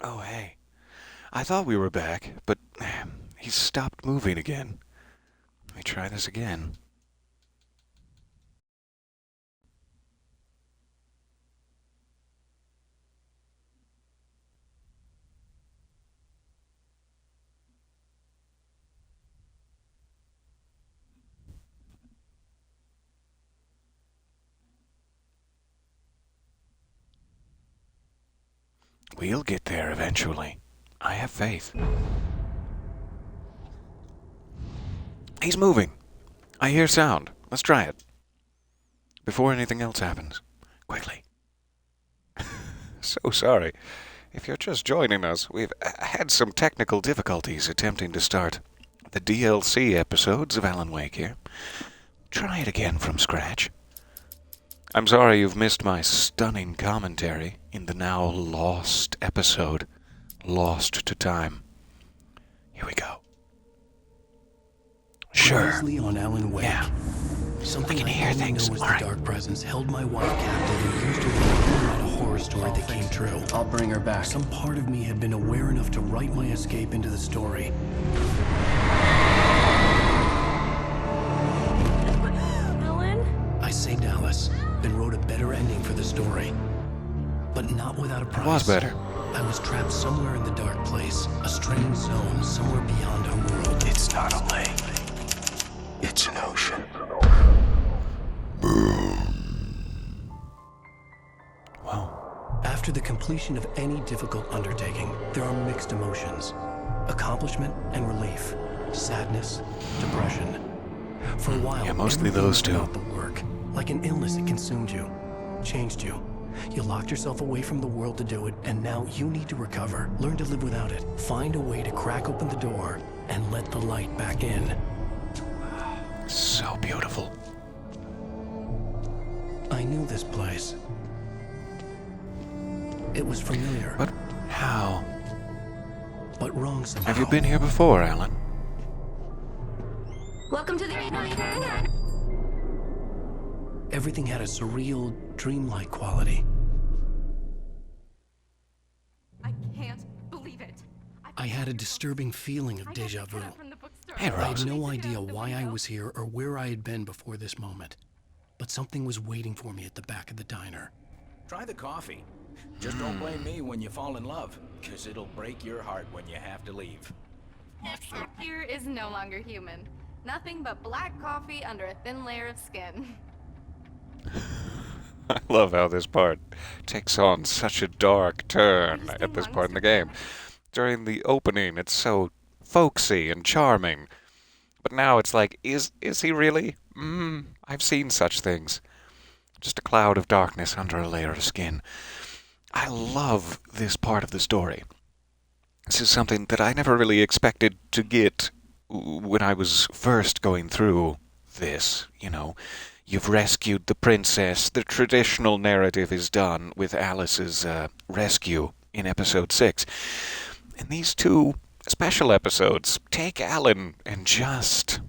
Oh, hey. I thought we were back, but he's stopped moving again. Let me try this again. We'll get there eventually. I have faith. He's moving. I hear sound. Let's try it. Before anything else happens. Quickly. So sorry. If you're just joining us, we've had some technical difficulties attempting to start the DLC episodes of Alan Wake here. Try it again from scratch. I'm sorry you've missed my stunning commentary in the now lost episode, Lost to Time. Here we go. Sure. Previously on Alan Wake. Yeah. Something I can I hear only things. know as All the right. dark presence held my wife captive and used her to write a horror story that came true. I'll bring her back. Some part of me had been aware enough to write my escape into the story. Ellen? I saved Alice, then wrote a better ending for the story. But not without a price. It was better. I was trapped somewhere in the dark place, a strange zone somewhere beyond our world. It's not a lake. It's an ocean. Wow. After the completion of any difficult undertaking, there are mixed emotions. Accomplishment and relief. Sadness, depression. For a while, Yeah, mostly everything those was two. about the work. Like an illness, it consumed you, changed you. You locked yourself away from the world to do it, and now you need to recover. Learn to live without it. Find a way to crack open the door and let the light back in. So beautiful. I knew this place. It was familiar, But how? but wrong somehow. Have you been here before, Alan? Welcome to the... Everything had a surreal, dreamlike quality. I can't believe it. I had a disturbing feeling of deja vu. Hey, I Rose. had no idea why I was here or where I had been before this moment. But something was waiting for me at the back of the diner. Try the coffee. Just don't blame me when you fall in love, because it'll break your heart when you have to leave. Here is no longer human. Nothing but black coffee under a thin layer of skin. I love how this part takes on such a dark turn at this part in the game. During the opening, it's so folksy and charming. But now it's like, is he really? I've seen such things. Just a cloud of darkness under a layer of skin. I love this part of the story. This is something that I never really expected to get when I was first going through this, you know. You've rescued the princess. The traditional narrative is done with Alice's rescue in episode 6. And these two special episodes take Alan and just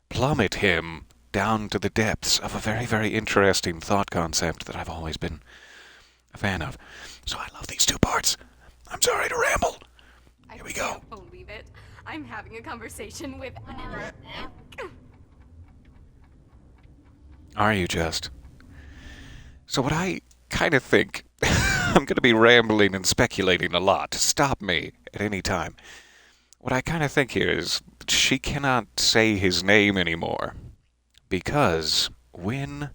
plummet him down to the depths of a very, very interesting thought concept that I've always been a fan of. So I love these two parts. I'm sorry to ramble. Here we go. I can't believe it. I'm having a conversation with... Are you just? So what I kind of think, I'm going to be rambling and speculating a lot. Stop me at any time. What I kind of think here is she cannot say his name anymore because when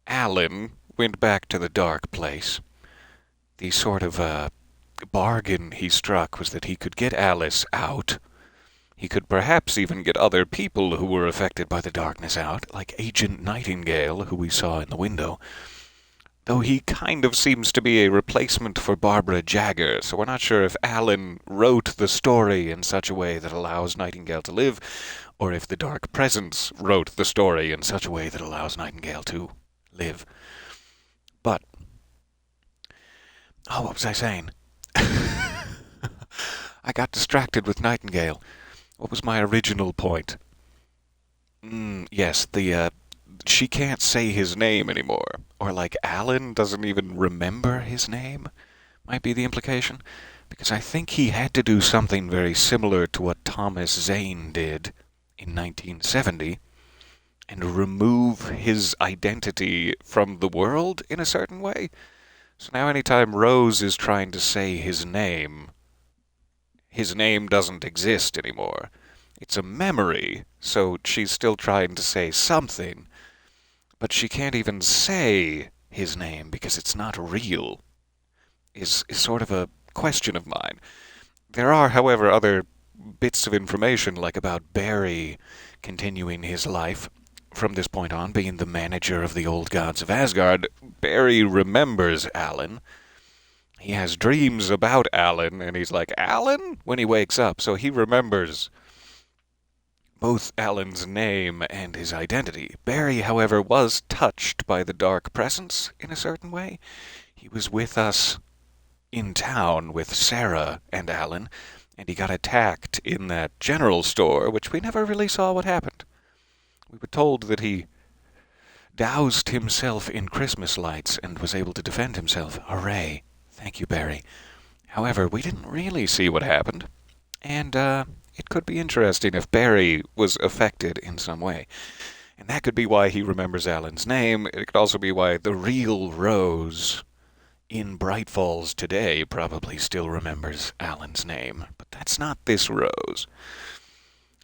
Alan went back to the dark place, the sort of bargain he struck was that he could get Alice out. He could perhaps even get other people who were affected by the darkness out, like Agent Nightingale, who we saw in the window. Though he kind of seems to be a replacement for Barbara Jagger, so we're not sure if Alan wrote the story in such a way that allows Nightingale to live, or if the Dark Presence wrote the story in such a way that allows Nightingale to live. But, what was I saying? I got distracted with Nightingale. What was my original point? Yes, she can't say his name anymore. Or like Alan doesn't even remember his name. might be the implication, because I think he had to do something very similar to what Thomas Zane did in 1970 and remove his identity from the world in a certain way. So now anytime Rose is trying to say his name doesn't exist anymore. It's a memory, so she's still trying to say something, but she can't even say his name because it's not real, is sort of a question of mine. There are, however, other bits of information, like about Barry continuing his life from this point on, being the manager of the old gods of Asgard. Barry remembers Alan. He has dreams about Alan, and he's like, Alan? When he wakes up. So he remembers both Alan's name and his identity. Barry, however, was touched by the dark presence in a certain way. He was with us in town with Sarah and Alan, and he got attacked in that general store, which we never really saw what happened. We were told that he doused himself in Christmas lights and was able to defend himself. Hooray. Thank you, Barry. However, we didn't really see what happened, and it could be interesting if Barry was affected in some way. And that could be why he remembers Alan's name. It could also be why the real Rose in Bright Falls today probably still remembers Alan's name. But that's not this Rose.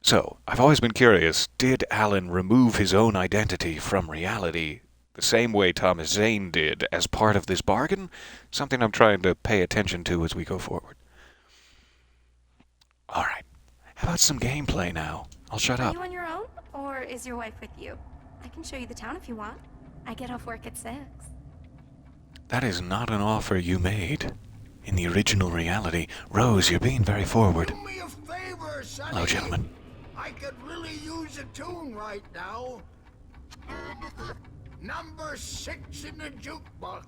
So, I've always been curious, did Alan remove his own identity from reality the same way Thomas Zane did as part of this bargain? Something I'm trying to pay attention to as we go forward. Alright, how about some gameplay now? I'll shut Are up. you on your own, or is your wife with you? I can show you the town if you want. I get off work at 6. That is not an offer you made. In the original reality, Rose, you're being very forward. Do me a favor, Sonny. Hello, gentlemen. I could really use a tune right now. Number 6 in the jukebox.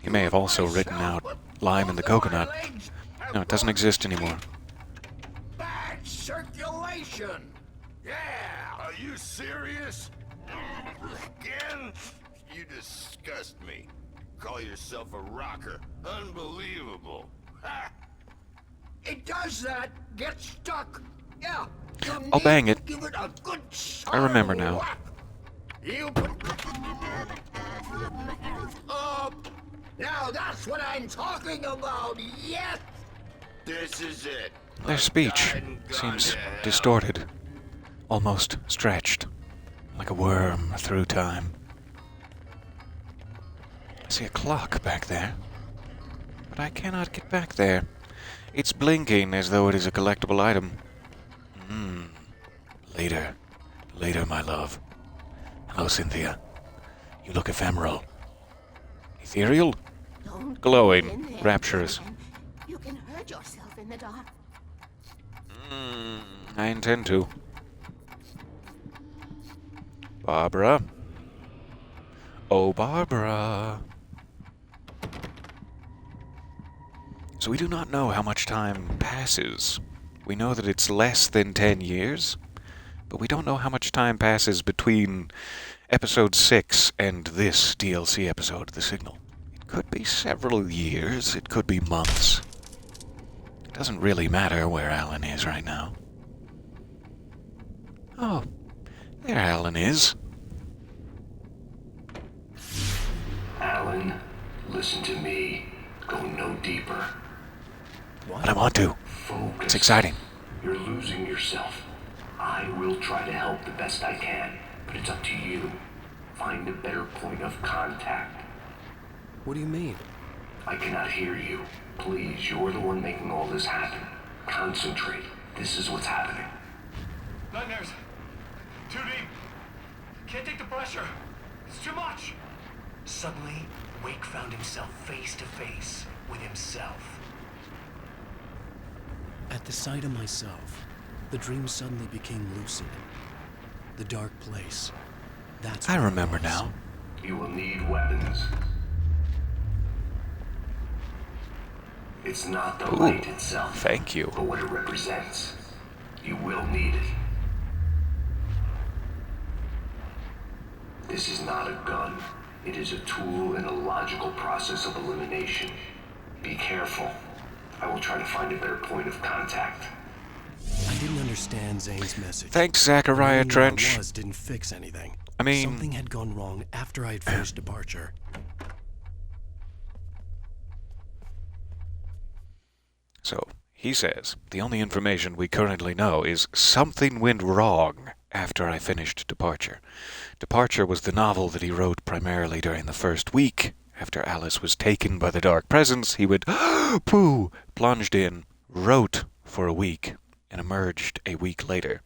He may have also written out Lime in the Coconut. No, it doesn't exist anymore. Bad circulation. Yeah. Are you serious? Again? You disgust me. Call yourself a rocker. Unbelievable. Ha! It does that. Get stuck. Yeah. Oh, bang it. Give it a good I remember now. whack. You put up. Now that's what I'm talking about. Yes. This is it. Their speech seems distorted, almost stretched, like a worm through time. I see a clock back there, but I cannot get back there. It's blinking as though it is a collectible item. Later. Later, my love. Hello, Cynthia. You look ephemeral. Ethereal? Don't Glowing. go in there, Rapturous. man. You can hurt yourself in the dark. I intend to. Barbara? Oh, Barbara. So we do not know how much time passes. We know that it's less than 10 years, but we don't know how much time passes between episode 6 and this DLC episode, The Signal. It could be several years, it could be months. It doesn't really matter where Alan is right now. Oh, there Alan is. Alan, listen to me. Go no deeper. But I want to. Focus. It's exciting. You're losing yourself. I will try to help the best I can, but it's up to you. Find a better point of contact. What do you mean? I cannot hear you. Please, you're the one making all this happen. Concentrate. This is what's happening. Nightmares. Too deep. Can't take the pressure. It's too much. Suddenly, Wake found himself face to face with himself. At the sight of myself, the dream suddenly became lucid. The dark place. That's I where it remember was. now. You will need weapons. It's not the Ooh, light itself, thank you. but what it represents. You will need it. This is not a gun. It is a tool in a logical process of elimination. Be careful. I will try to find a better point of contact. I didn't understand Zane's message. Thanks, Zachariah Knowing Trench. where I was didn't fix anything. I mean... something had gone wrong after I had finished Departure. So, he says, the only information we currently know is something went wrong after I finished Departure. Departure was the novel that he wrote primarily during the first week. After Alice was taken by the Dark Presence, he would, pooh, plunged in, wrote for a week, and emerged a week later.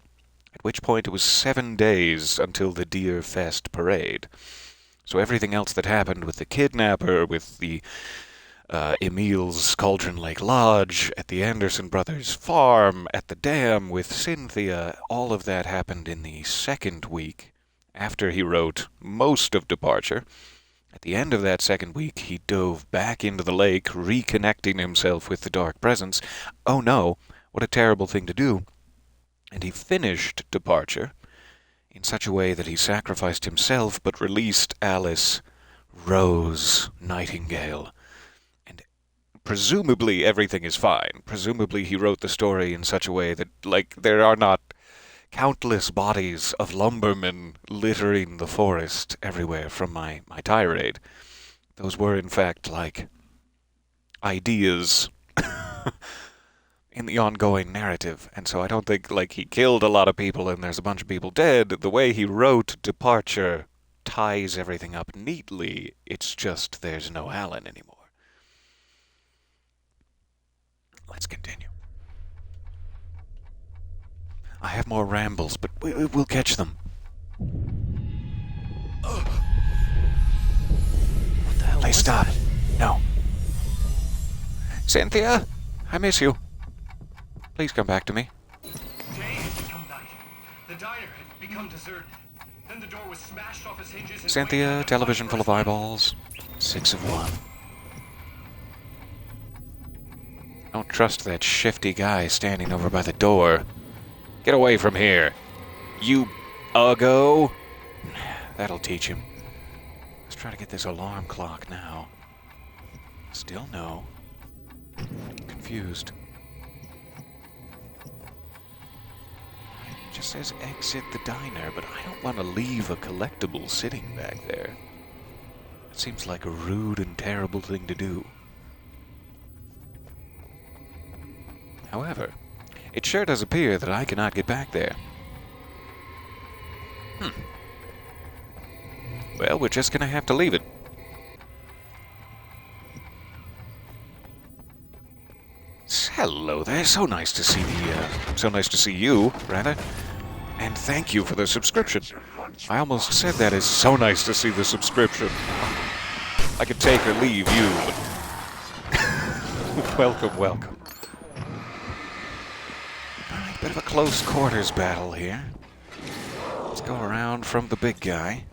At which point it was 7 days until the Deer Fest parade. So everything else that happened with the kidnapper, with the Emil's Cauldron Lake Lodge, at the Anderson Brothers farm, at the dam with Cynthia, all of that happened in the second week after he wrote most of Departure. At the end of that second week, he dove back into the lake, reconnecting himself with the Dark Presence. Oh no, what a terrible thing to do. And he finished Departure in such a way that he sacrificed himself but released Alice Rose Nightingale. And presumably everything is fine. Presumably he wrote the story in such a way that, like, there are not countless bodies of lumbermen littering the forest everywhere from my tirade. Those were, in fact, like, ideas in the ongoing narrative, and so I don't think, like, he killed a lot of people and there's a bunch of people dead. The way he wrote Departure ties everything up neatly. It's just there's no Alan anymore. Let's continue. I have more rambles, but we'll catch them. What the hell Please was stop. that? No. Cynthia, I miss you. Please come back to me. Day had become night. The diner had become deserted. Then the door was smashed off its hinges and Cynthia, television full of eyeballs. 6 of 1. Don't trust that shifty guy standing over by the door. Get away from here. You uggo. That'll teach him. Let's try to get this alarm clock now. Still no. Confused. It just says exit the diner, but I don't want to leave a collectible sitting back there. It seems like a rude and terrible thing to do. However, it sure does appear that I cannot get back there. Well, we're just gonna have to leave it. Hello there. So nice to see you, rather. And thank you for the subscription. I almost said that as so nice to see the subscription. I could take or leave you, but welcome, welcome. Alright, bit of a close quarters battle here. Let's go around from the big guy.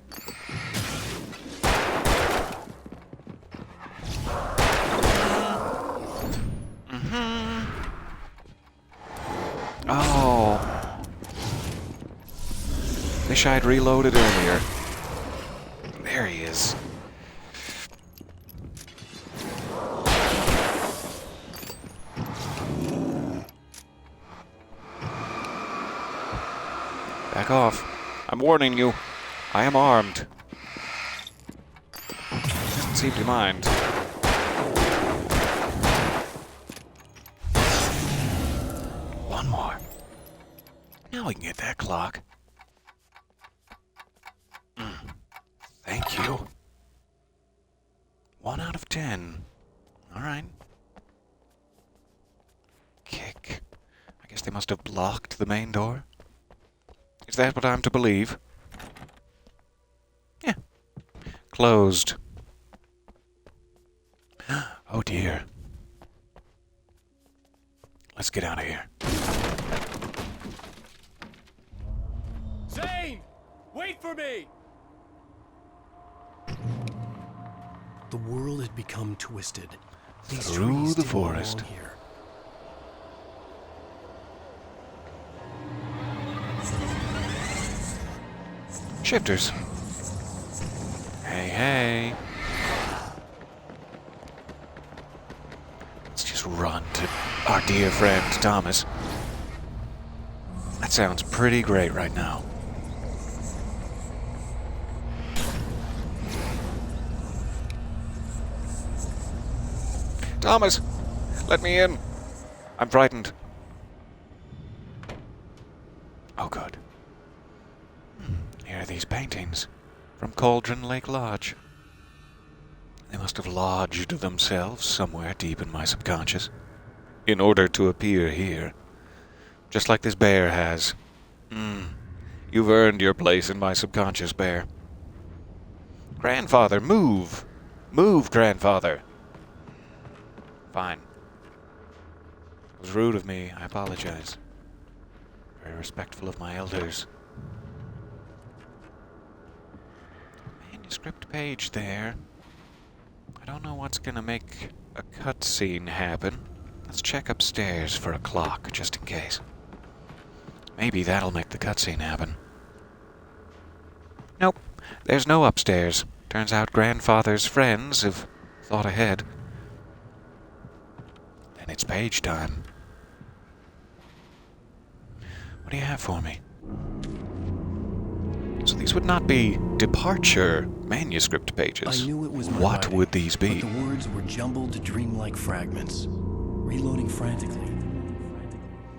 Oh. Wish I'd reloaded earlier. There he is. Back off. I'm warning you. I am armed. Doesn't seem to mind. One more. Now we can get that clock. Thank you. 1 out of 10. Alright. Kick. I guess they must have blocked the main door. Is that what I'm to believe? Yeah. Closed. Oh dear. Let's get out of here. Zane! Wait for me! The world had become twisted. These Through trees the didn't forest. belong here. Shifters. Hey, hey. Let's run to our dear friend Thomas. That sounds pretty great right now. Thomas, let me in. I'm frightened. Oh, good. Here are these paintings from Cauldron Lake Lodge. They must have lodged themselves somewhere deep in my subconscious in order to appear here, just like this bear has. You've earned your place in my subconscious, bear. Grandfather, move! Move, grandfather! Fine. It was rude of me, I apologize. Very respectful of my elders. Manuscript page there. I don't know what's gonna make a cutscene happen. Let's check upstairs for a clock, just in case. Maybe that'll make the cutscene happen. Nope, there's no upstairs. Turns out grandfather's friends have thought ahead. Then it's page time. What do you have for me? So these would not be departure manuscript pages. I knew it was my what writing, would these be? But the words were jumbled dreamlike fragments. Reloading frantically.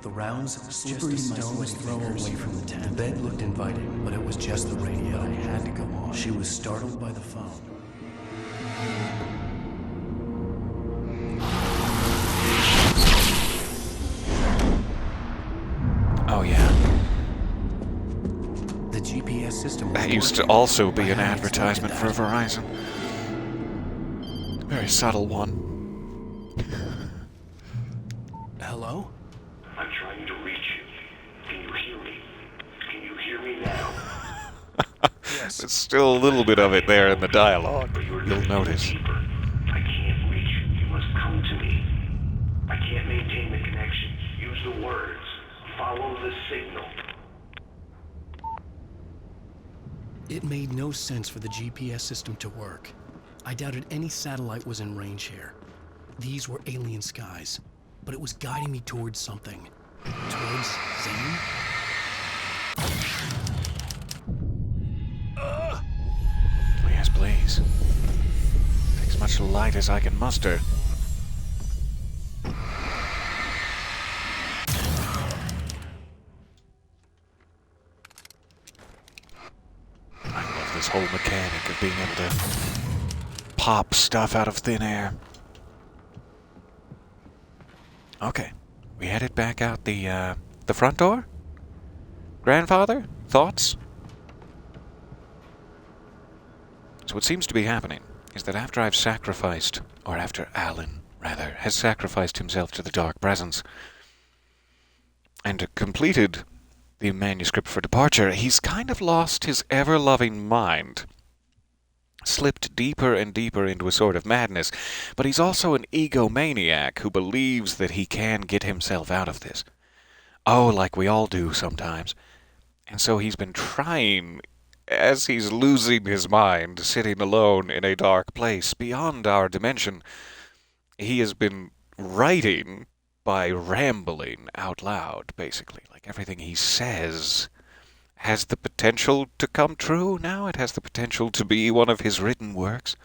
The rounds slippery stones throw away from the tent. The bed looked inviting, but it was just the radio. I had to go on. She was startled by the phone. Oh yeah. The GPS system. That used to also be an advertisement for Verizon. Very subtle one. Hello? I'm trying to reach you. Can you hear me? Can you hear me now? There's still a little bit of it there in the dialogue. But you're You'll drifting notice. deeper. I can't reach you. You must come to me. I can't maintain the connection. Use the words. Follow the signal. It made no sense for the GPS system to work. I doubted any satellite was in range here. These were alien skies, but it was guiding me towards something. Towards Zane? Yes, please. Take as much light as I can muster. I love this whole mechanic of being able to pop stuff out of thin air. Okay, we headed back out the front door? Grandfather? Thoughts? So what seems to be happening is that after I've sacrificed, or after Alan, rather, has sacrificed himself to the Dark Presence, and completed the manuscript for departure, he's kind of lost his ever-loving mind, slipped deeper and deeper into a sort of madness, but he's also an egomaniac who believes that he can get himself out of this. Oh, like we all do sometimes. And so he's been trying, as he's losing his mind, sitting alone in a dark place beyond our dimension, he has been writing by rambling out loud, basically. Like everything he says has the potential to come true now. It has the potential to be one of his written works.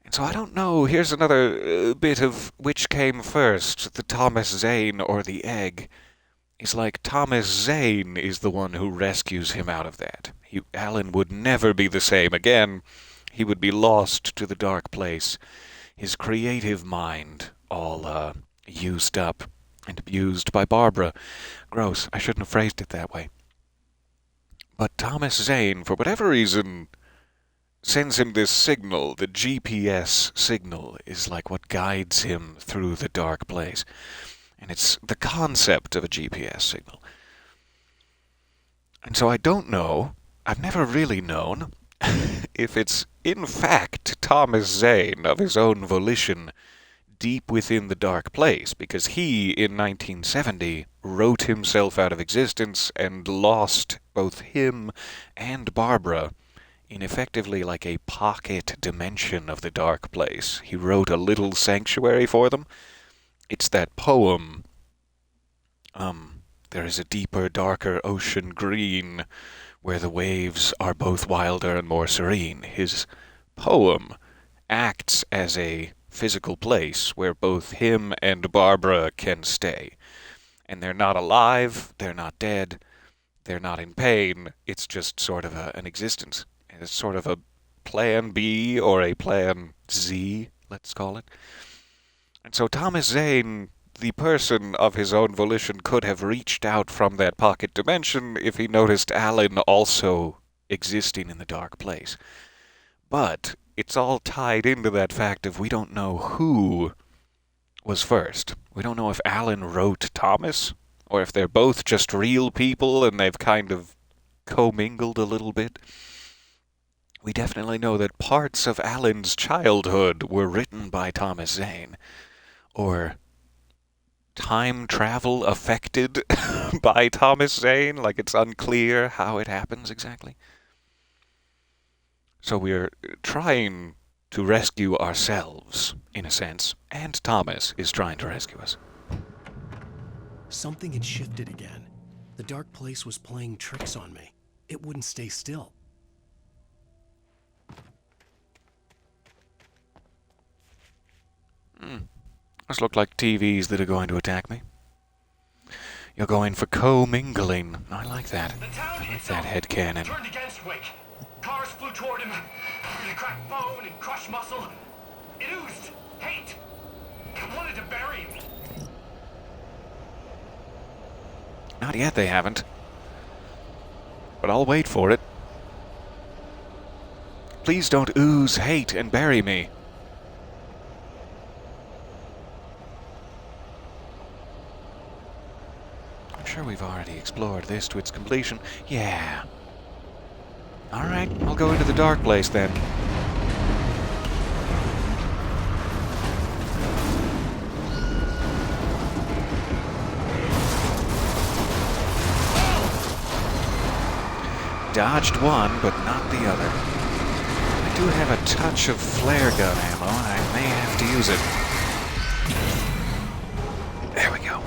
And so I don't know, here's another bit of which came first, the Thomas Zane or the egg. It's like Thomas Zane is the one who rescues him out of that. Alan would never be the same again. He would be lost to the dark place. His creative mind all used up and abused by Barbara. Gross, I shouldn't have phrased it that way. But Thomas Zane, for whatever reason, sends him this signal. The GPS signal is like what guides him through the dark place. And it's the concept of a GPS signal. And so I don't know, I've never really known, if it's in fact Thomas Zane of his own volition deep within the dark place, because he, in 1970, wrote himself out of existence and lost both him and Barbara in effectively like a pocket dimension of the dark place. He wrote a little sanctuary for them. It's that poem, there is a deeper, darker ocean green, where the waves are both wilder and more serene. His poem acts as a physical place where both him and Barbara can stay. And they're not alive, they're not dead, they're not in pain. It's just sort of an existence. And it's sort of a plan B or a plan Z, let's call it. And so Thomas Zane, the person of his own volition, could have reached out from that pocket dimension if he noticed Alan also existing in the dark place. But it's all tied into that fact of we don't know who was first. We don't know if Alan wrote Thomas, or if they're both just real people and they've kind of commingled a little bit. We definitely know that parts of Alan's childhood were written by Thomas Zane, or time travel affected by Thomas Zane. Like, it's unclear how it happens exactly. So we're trying to rescue ourselves, in a sense, and Thomas is trying to rescue us. Something had shifted again. The dark place was playing tricks on me. It wouldn't stay still. Those look like TVs that are going to attack me. You're going for co-mingling. I like that. I like that headcanon. Turned against Wake. Cars flew toward him. He cracked bone and crushed muscle. It oozed hate. I wanted to bury him. Not yet, they haven't. But I'll wait for it. Please don't ooze hate and bury me. I'm sure we've already explored this to its completion. Yeah. Alright, I'll go into the dark place then. Dodged one, but not the other. I do have a touch of flare gun ammo, and I may have to use it. There we go.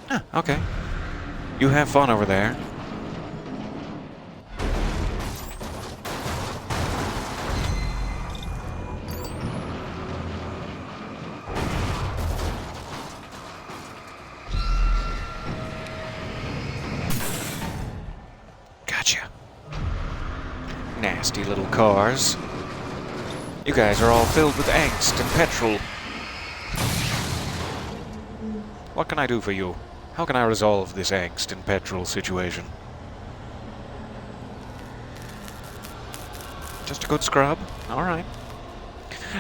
Huh, okay. You have fun over there. Gotcha. Nasty little cars. You guys are all filled with angst and petrol. What can I do for you? How can I resolve this angst and petrol situation? Just a good scrub? Alright.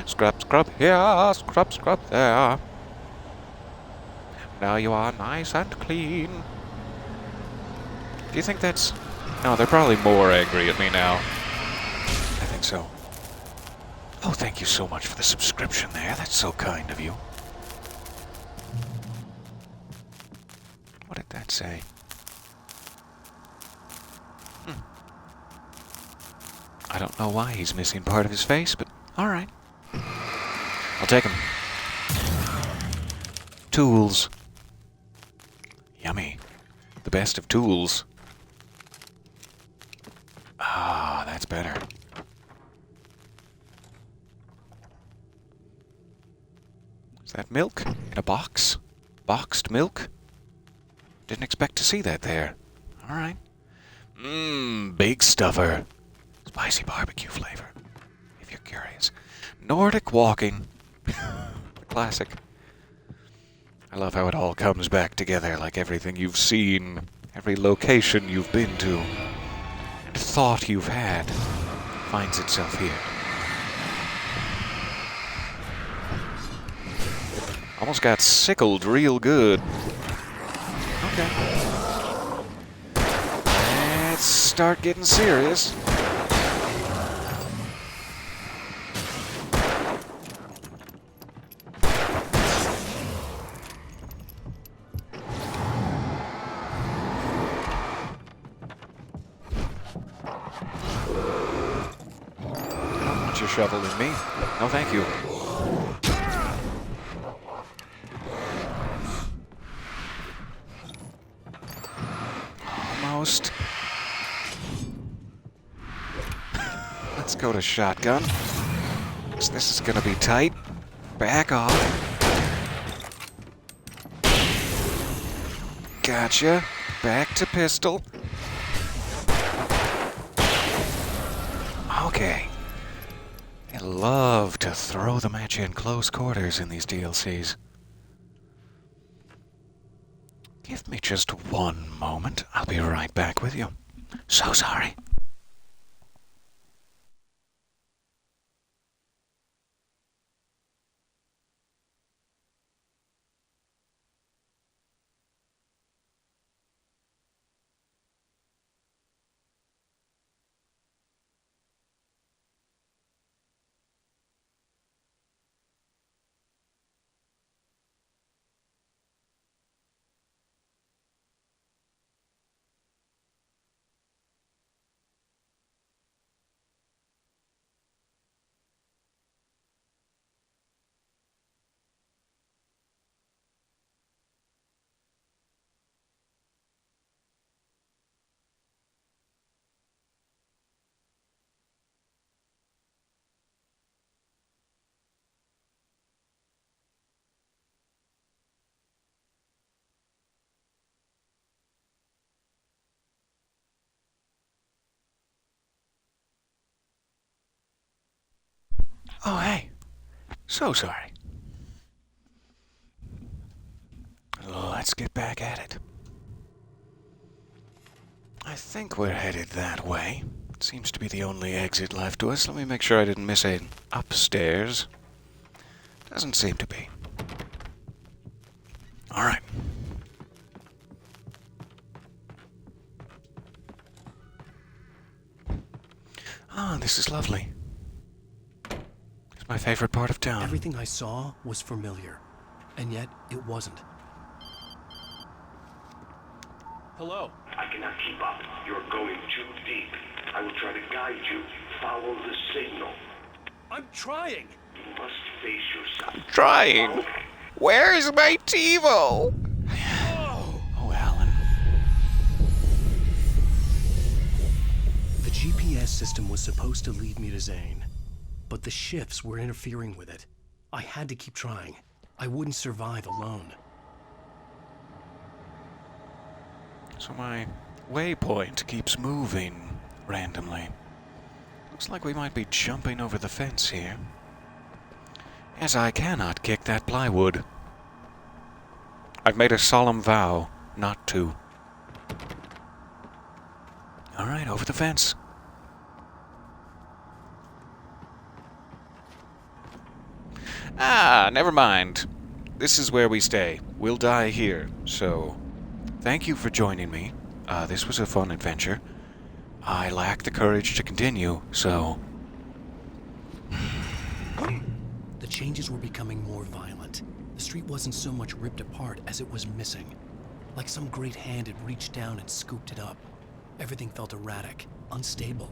Scrub, scrub here, scrub, scrub there. Now you are nice and clean. Do you think that's... No, they're probably more angry at me now. I think so. Oh, thank you so much for the subscription there. That's so kind of you. What did that say? I don't know why he's missing part of his face, but alright. I'll take him. Tools. Yummy. The best of tools. Ah, that's better. Is that milk? In a box? Boxed milk? Didn't expect to see that there. Alright. Big stuffer. Spicy barbecue flavor, if you're curious. Nordic walking. Classic. I love how it all comes back together, like everything you've seen, every location you've been to, and thought you've had, finds itself here. Almost got sickled real good. Okay. Let's start getting serious. pressure shovel in me. No, thank you. Almost. Let's go to shotgun. This is gonna be tight. Back off. Gotcha. Back to pistol. Okay. I love to throw them at you in close quarters in these DLCs. Give me just one moment. I'll be right back with you. So sorry. Oh, hey. So sorry. Let's get back at it. I think we're headed that way. It seems to be the only exit left to us. Let me make sure I didn't miss an upstairs. Doesn't seem to be. Alright. Ah, this is lovely. It's my favorite part of town. Everything I saw was familiar, and yet it wasn't. Hello. I cannot keep up. You're going too deep. I will try to guide you. Follow the signal. I'm trying. You must face yourself. Trying. Where's my TiVo? Oh, Alan. The GPS system was supposed to lead me to Zane, but the shifts were interfering with it. I had to keep trying. I wouldn't survive alone. So my waypoint keeps moving randomly. Looks like we might be jumping over the fence here. As I cannot kick that plywood. I've made a solemn vow not to. Alright, over the fence. Ah, never mind. This is where we stay. We'll die here, so thank you for joining me. This was a fun adventure. I lack the courage to continue, so The changes were becoming more violent. The street wasn't so much ripped apart as it was missing. Like some great hand had reached down and scooped it up. Everything felt erratic, unstable.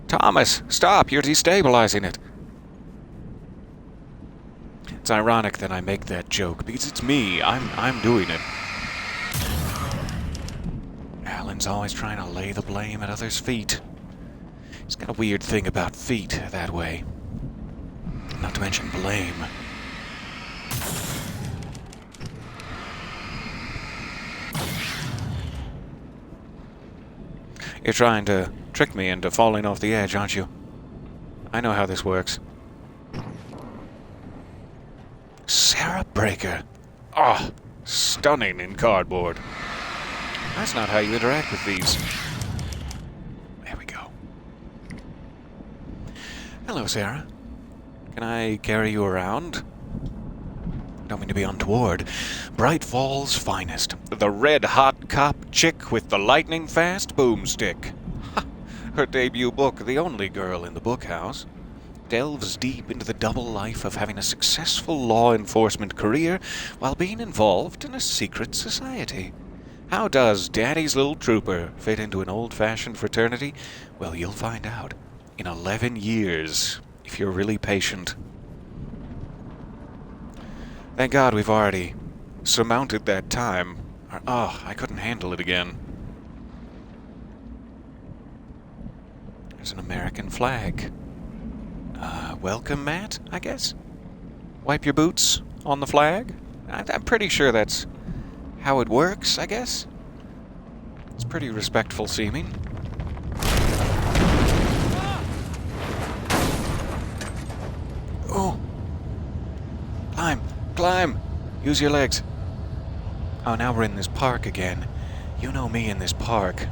Thomas, stop! You're destabilizing it. It's ironic that I make that joke, because it's me. I'm doing it. Alan's always trying to lay the blame at others' feet. He's got a weird thing about feet that way. Not to mention blame. You're trying to trick me into falling off the edge, aren't you? I know how this works. Sarah Breaker. Oh, stunning in cardboard. That's not how you interact with these. There we go. Hello, Sarah. Can I carry you around? Don't mean to be untoward. Bright Fall's finest. The red-hot cop chick with the lightning-fast boomstick. Her debut book, The Only Girl in the Bookhouse, delves deep into the double life of having a successful law enforcement career while being involved in a secret society. How does Daddy's Little Trooper fit into an old-fashioned fraternity? Well, you'll find out. in 11 years, if you're really patient. Thank God we've already surmounted that time. Oh, I couldn't handle it again. There's an American flag. Welcome mat, I guess? Wipe your boots on the flag? I'm pretty sure that's how it works, I guess. It's pretty respectful seeming. Oh! Climb! Climb! Use your legs. Oh, now we're in this park again. You know me in this park.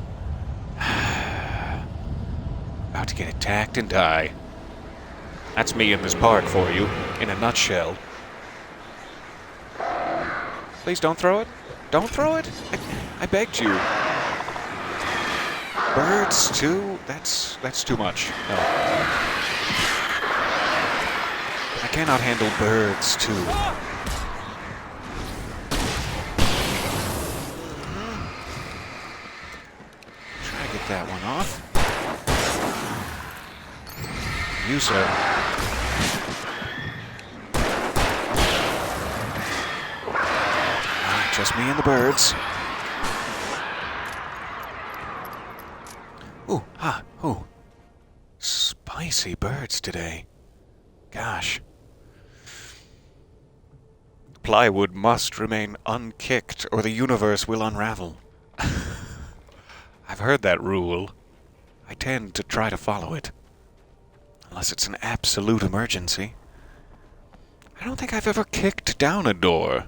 About to get attacked and die. That's me in this park for you, in a nutshell. Please don't throw it. Don't throw it. I begged you. Birds too? That's too much. No. I cannot handle birds too. Try to get that one off. You, sir. Just me and the birds. Ooh, ooh. Spicy birds today. Gosh. Plywood must remain unkicked or the universe will unravel. I've heard that rule. I tend to try to follow it. Unless it's an absolute emergency. I don't think I've ever kicked down a door.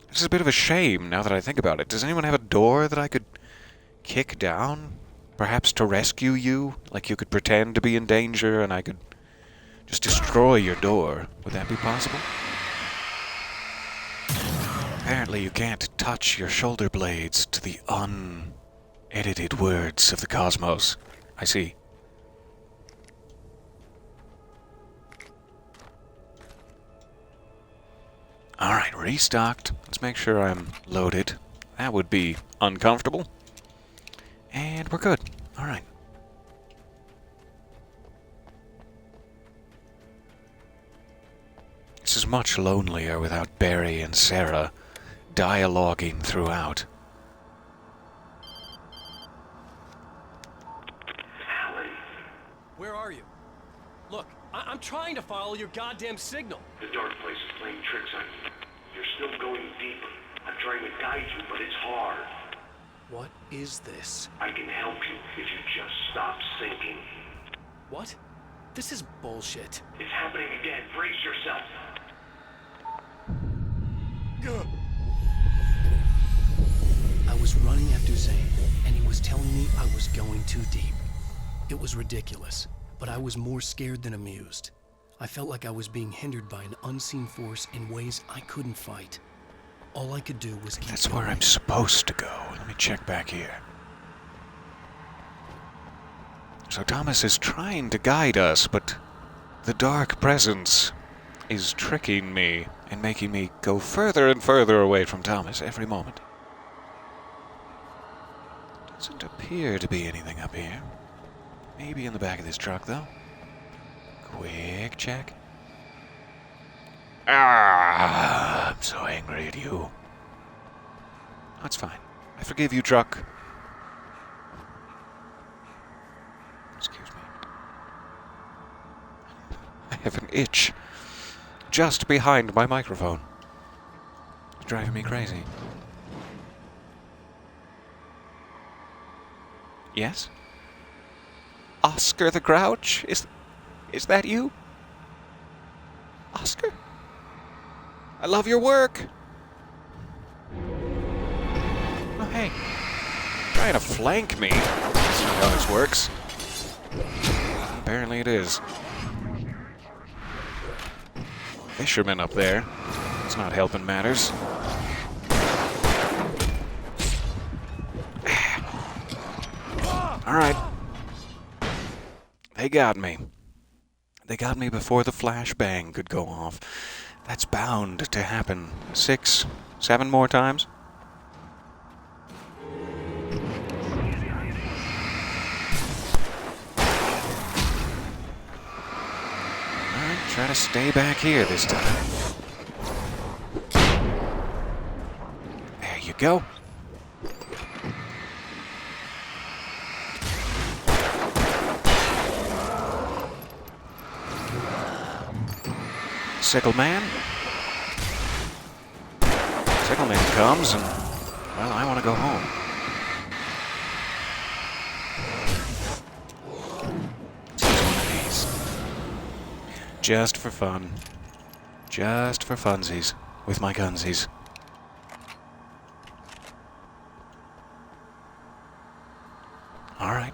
This is a bit of a shame now that I think about it. Does anyone have a door that I could kick down? Perhaps to rescue you? Like you could pretend to be in danger and I could just destroy your door. Would that be possible? Apparently you can't touch your shoulder blades to the unedited words of the cosmos. I see. Alright, restocked. Let's make sure I'm loaded. That would be uncomfortable. And we're good. Alright. This is much lonelier without Barry and Sarah dialoguing throughout. Alan, Where are you? Look, I'm trying to follow your goddamn signal. the dark place is playing tricks on you. You're still going deeper. I'm trying to guide you, but it's hard. What is this? I can help you if you just stop sinking. What? This is bullshit. It's happening again. Brace yourself. I was running after Zane, and he was telling me I was going too deep. It was ridiculous, but I was more scared than amused. I felt like I was being hindered by an unseen force in ways I couldn't fight. All I could do was keep That's going. where I'm supposed to go. Let me check back here. So Thomas is trying to guide us, but the dark presence is tricking me and making me go further and further away from Thomas every moment. Doesn't appear to be anything up here. Maybe in the back of this truck, though. Quick check. I'm so angry at you. That's fine. I forgive you, truck. Excuse me. I have an itch just behind my microphone. It's driving me crazy. Yes? Oscar the Grouch? Is that you? Oscar? I love your work. Oh, hey. Trying to flank me. That's not how this works. Apparently it is. Fisherman up there. It's not helping matters. Alright. They got me. They got me before the flashbang could go off. That's bound to happen 6, 7 more times. try to stay back here this time. There you go. Sickleman. Sickleman comes and, well, I want to go home. Let's use one of these. Just for fun. Just for funsies. With my gunsies. Alright.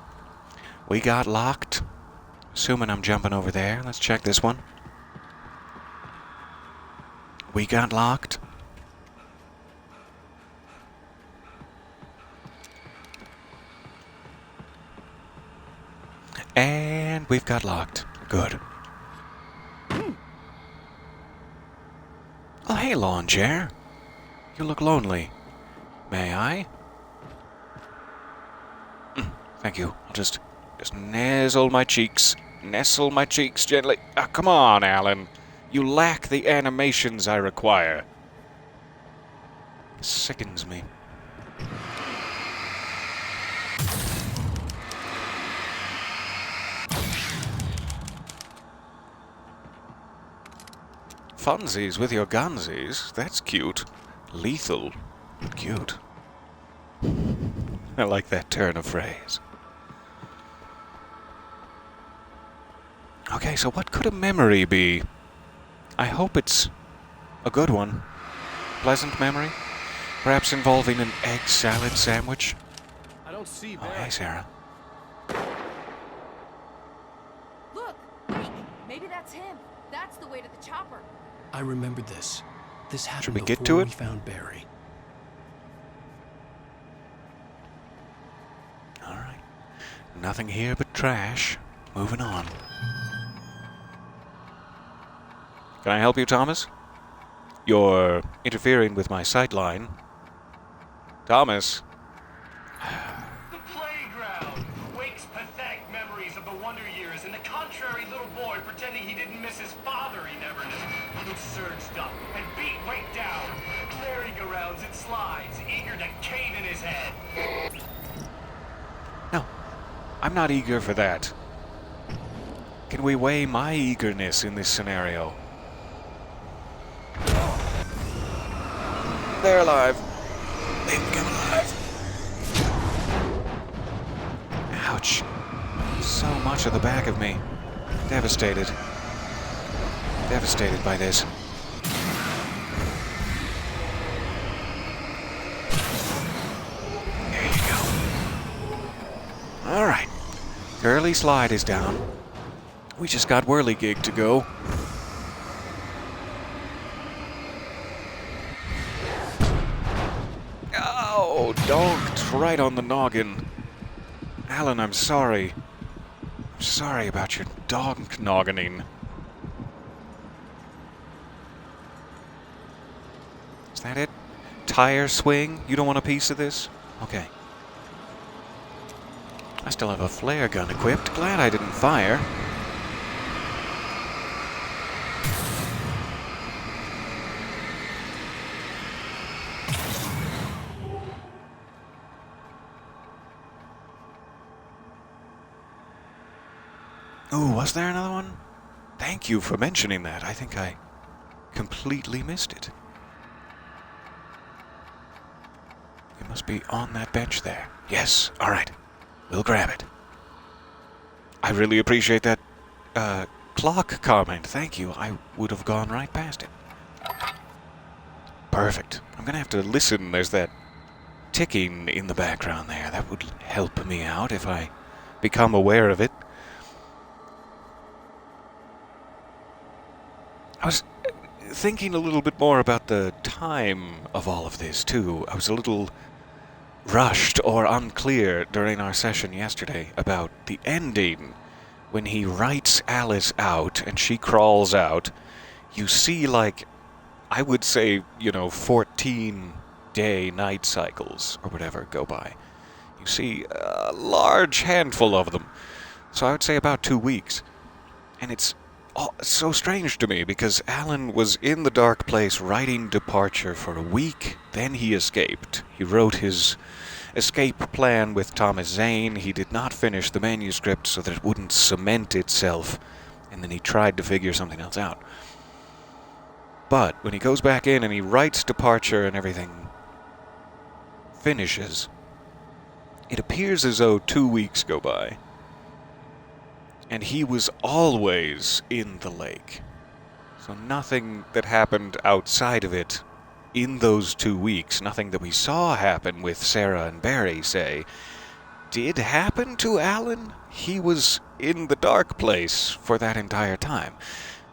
We got locked. Assuming I'm jumping over there. Let's check this one. We got locked. And we've got locked. Good. Oh, hey, lawn chair. You look lonely. May I? Thank you. I'll just nestle my cheeks. Nestle my cheeks gently. Ah, come on, Alan. You lack the animations I require. It sickens me. Funsies with your gunsies. That's cute. Lethal. Cute. I like that turn of phrase. Okay, so what could a memory be? I hope it's a good one. Pleasant memory? Perhaps involving an egg salad sandwich? I don't see Oh, hey, Sarah. Look, wait, maybe that's him. That's the way to the chopper. I remembered this. This happened Should we before get to it? we found Barry. Alright. Nothing here but trash. Moving on. Can I help you, Thomas? You're interfering with my sight line. Thomas? The playground! Wake's pathetic memories of the Wonder Years and the contrary little boy pretending he didn't miss his father he never knew. Who surged up and beat Wake down. Merry-go-rounds and slides, eager to cave in his head. No. I'm not eager for that. Can we weigh my eagerness in this scenario? They're alive. They've become alive. Ouch. So much of the back of me. Devastated. Devastated by this. There you go. Alright. Early slide is down. We just got whirligig to go. Oh, donked right on the noggin. Alan, I'm sorry. I'm sorry about your donk noggining. Is that it? Tire swing? You don't want a piece of this? Okay. I still have a flare gun equipped. Glad I didn't fire. Oh, was there another one? Thank you for mentioning that. I think I completely missed it. It must be on that bench there. Yes, all right. We'll grab it. I really appreciate that clock comment. Thank you. I would have gone right past it. Perfect. I'm going to have to listen. There's that ticking in the background there. That would help me out if I become aware of it. I was thinking a little bit more about the time of all of this, too. I was a little rushed or unclear during our session yesterday about the ending. When he writes Alice out and she crawls out, you see, like, I would say, 14-day night cycles or whatever go by. You see a large handful of them. So I would say about 2 weeks. And it's so strange to me, because Alan was in the dark place writing Departure for a week, then he escaped. He wrote his escape plan with Thomas Zane. He did not finish the manuscript so that it wouldn't cement itself, and then he tried to figure something else out. But when he goes back in and he writes Departure and everything finishes, it appears as though 2 weeks go by. And he was always in the lake. So nothing that happened outside of it in those 2 weeks, nothing that we saw happen with Sarah and Barry, say, did happen to Alan. He was in the dark place for that entire time.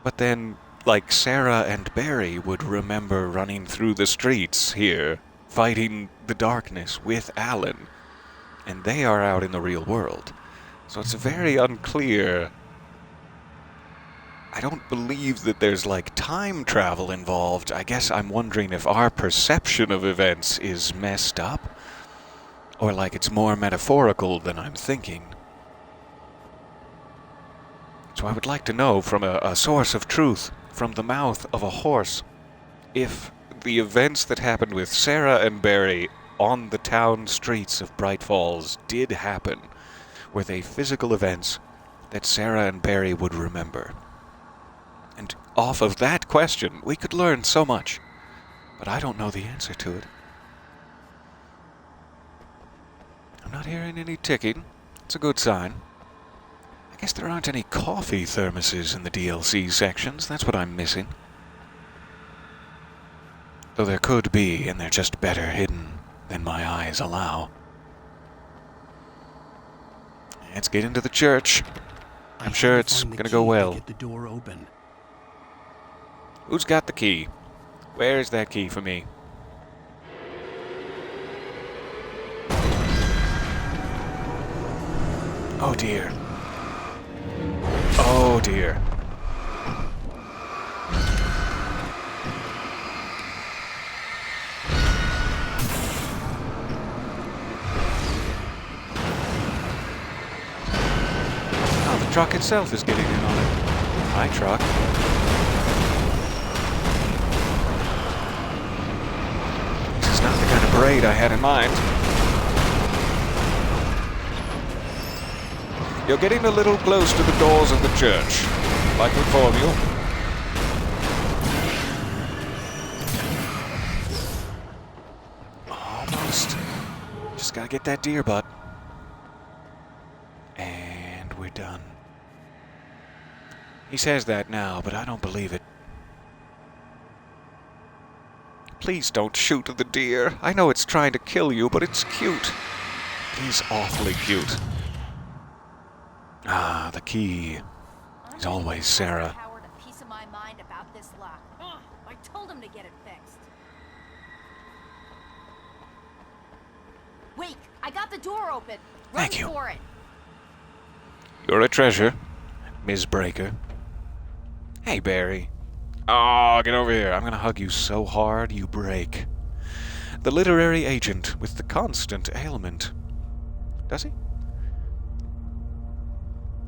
But then, like, Sarah and Barry would remember running through the streets here, fighting the darkness with Alan. And they are out in the real world. So it's very unclear. I don't believe that there's, like, time travel involved. I guess I'm wondering if our perception of events is messed up, or, like, it's more metaphorical than I'm thinking. So I would like to know from a source of truth, from the mouth of a horse, if the events that happened with Sarah and Barry on the town streets of Bright Falls did happen. Were they physical events that Sarah and Barry would remember? And off of that question, we could learn so much. But I don't know the answer to it. I'm not hearing any ticking. It's a good sign. I guess there aren't any coffee thermoses in the DLC sections. That's what I'm missing. Though there could be, and they're just better hidden than my eyes allow. Let's get into the church. I'm sure it's gonna go well. Get the door open. Who's got the key? Where's that key for me? Oh dear. Oh dear. Oh, the truck itself is getting in on it. Hi, truck. This is not the kind of parade I had in mind. You're getting a little close to the doors of the church. I'd like to inform you. Almost. Just gotta get that deer butt. And we're done. He says that now, but I don't believe it. Please don't shoot the deer. I know it's trying to kill you, but it's cute. It is awfully cute. Ah, the key is always Sarah. A piece of my mind about this lock. Ugh, I told him to get it fixed. Wait, I got the door open. Run Thank you. for it. You're a treasure, Ms. Breaker. Hey, Barry. Oh, get over here. I'm gonna hug you so hard you break. The literary agent with the constant ailment. Does he?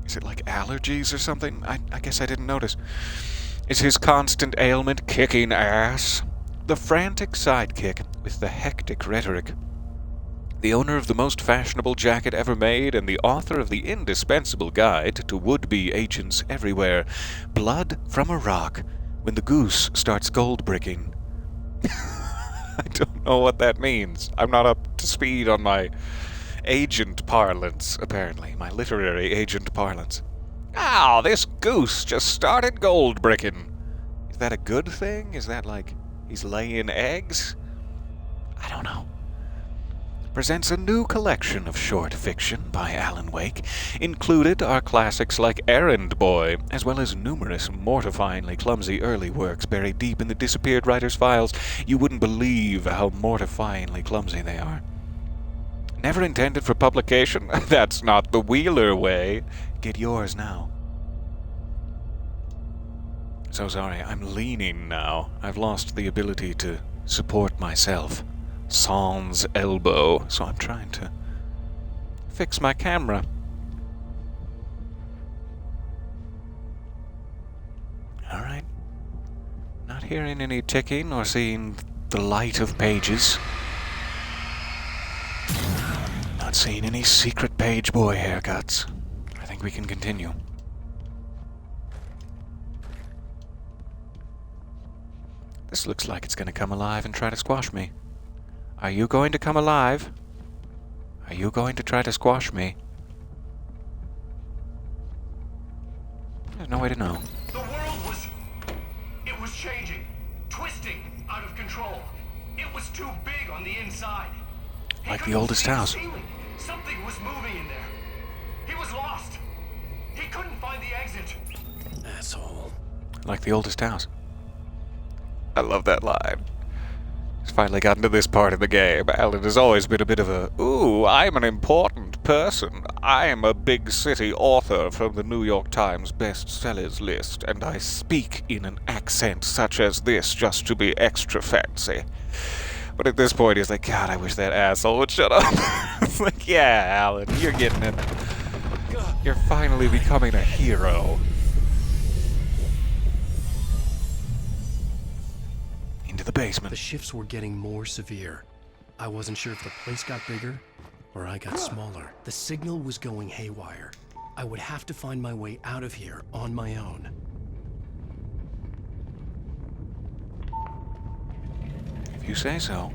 Is it like allergies or something? I guess I didn't notice. Is his constant ailment kicking ass? The frantic sidekick with the hectic rhetoric. The owner of the most fashionable jacket ever made and the author of the indispensable guide to would-be agents everywhere. Blood from a rock when the goose starts gold bricking. I don't know what that means. I'm not up to speed on my agent parlance, apparently. My literary agent parlance. Ah, this goose just started gold bricking. Is that a good thing? Is that like he's laying eggs? I don't know. Presents a new collection of short fiction by Alan Wake. Included are classics like Errand Boy, as well as numerous mortifyingly clumsy early works buried deep in the disappeared writer's files. You wouldn't believe how mortifyingly clumsy they are. Never intended for publication? That's not the Wheeler way. Get yours now. So sorry, I'm leaning now. I've lost the ability to support myself. Sans elbow, so I'm trying to fix my camera. hearing any ticking or seeing the light of pages. Not seeing any secret page boy haircuts. I think we can continue. This looks like it's going to come alive and try to squash me. Are you going to come alive? Are you going to try to squash me? There's no way to know. The world was changing, twisting, out of control. It was too big on the inside. Like the oldest house. Something was moving in there. He was lost. He couldn't find the exit. Asshole. Like the oldest house. I love that line. He's finally gotten to this part of the game. Alan has always been a bit of a, ooh, I'm an important person. I am a big city author from the New York Times bestsellers list, and I speak in an accent such as this just to be extra fancy. But at this point, he's like, God, I wish that asshole would shut up. It's like, yeah, Alan, you're getting it. You're finally becoming a hero. Into the basement. The shifts were getting more severe. I wasn't sure if the place got bigger or I got smaller. The signal was going haywire. I would have to find my way out of here on my own. If you say so.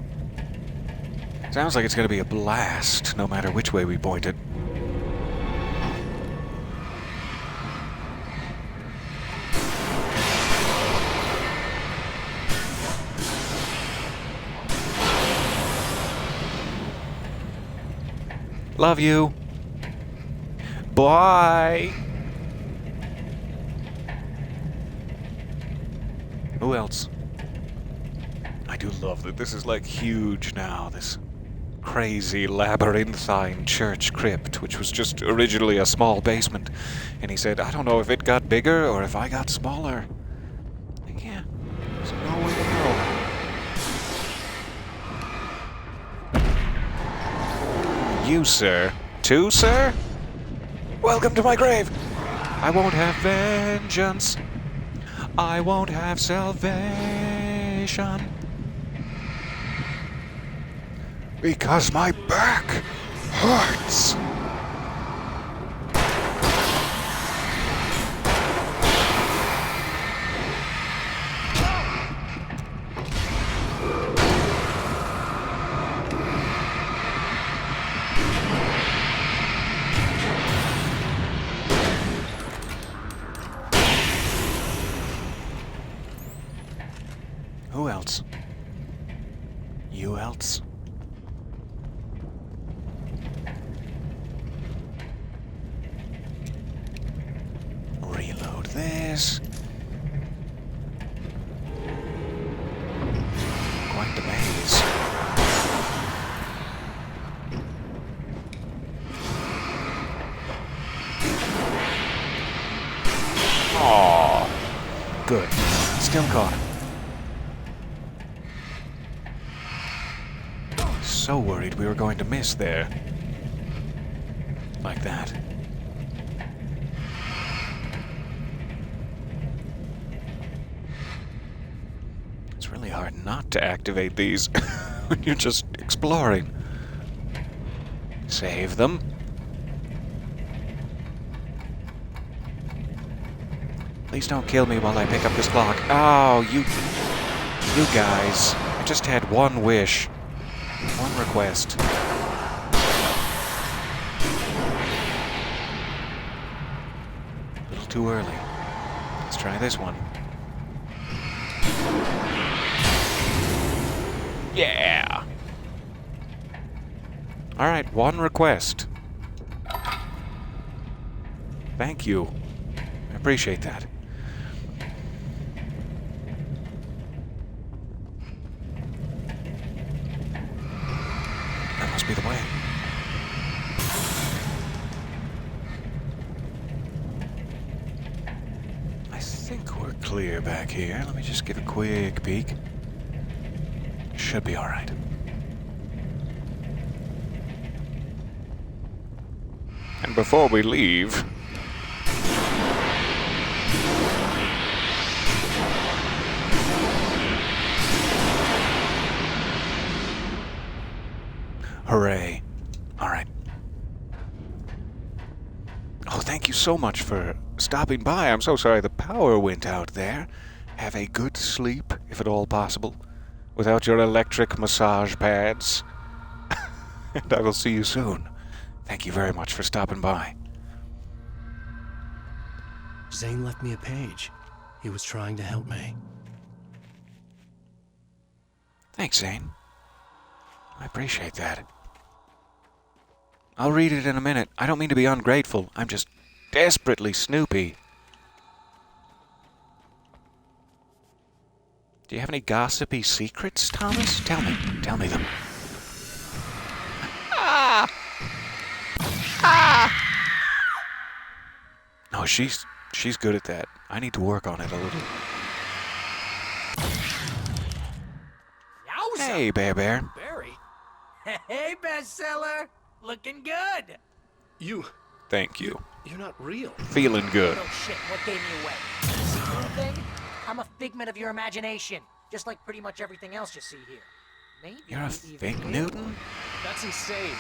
Sounds like it's going to be a blast, no matter which way we point it. Love you. Bye. Who else? I do love that this is like huge now, this crazy labyrinthine church crypt, which was just originally a small basement. And he said, I don't know if it got bigger or if I got smaller. Like, yeah, there's no way to know. You, sir. Too, sir? Welcome to my grave. I won't have vengeance. I won't have salvation. Because my back hurts. Who else? You else? Reload this. Quite the maze. Aww. Good. Still caught him. So worried we were going to miss there. Like that. It's really hard not to activate these when you're just exploring. Save them. Please don't kill me while I pick up this clock. Oh, you guys. I just had one wish. One request. A little too early. Let's try this one. Yeah! Alright, one request. Thank you. I appreciate that. That must be the way. I think we're clear back here. Let me just give a quick peek. Should be alright. And before we leave... Hooray. Alright. Oh, thank you so much for stopping by. I'm so sorry the power went out there. Have a good sleep, if at all possible, without your electric massage pads. And I will see you soon. Thank you very much for stopping by. Zane left me a page. He was trying to help me. Thanks, Zane. I appreciate that. I'll read it in a minute. I don't mean to be ungrateful. I'm just desperately snoopy. Do you have any gossipy secrets, Thomas? Tell me them. Ah! Ah! No, she's good at that. I need to work on it a little. Yowza! Hey, Bear. Barry? Hey, bestseller! Looking good! Thank you. You're not real. Feeling good. No shit, what gave me away? See anything? I'm a figment of your imagination, just like pretty much everything else you see here. Maybe You're a even fake real. Newton? That's insane.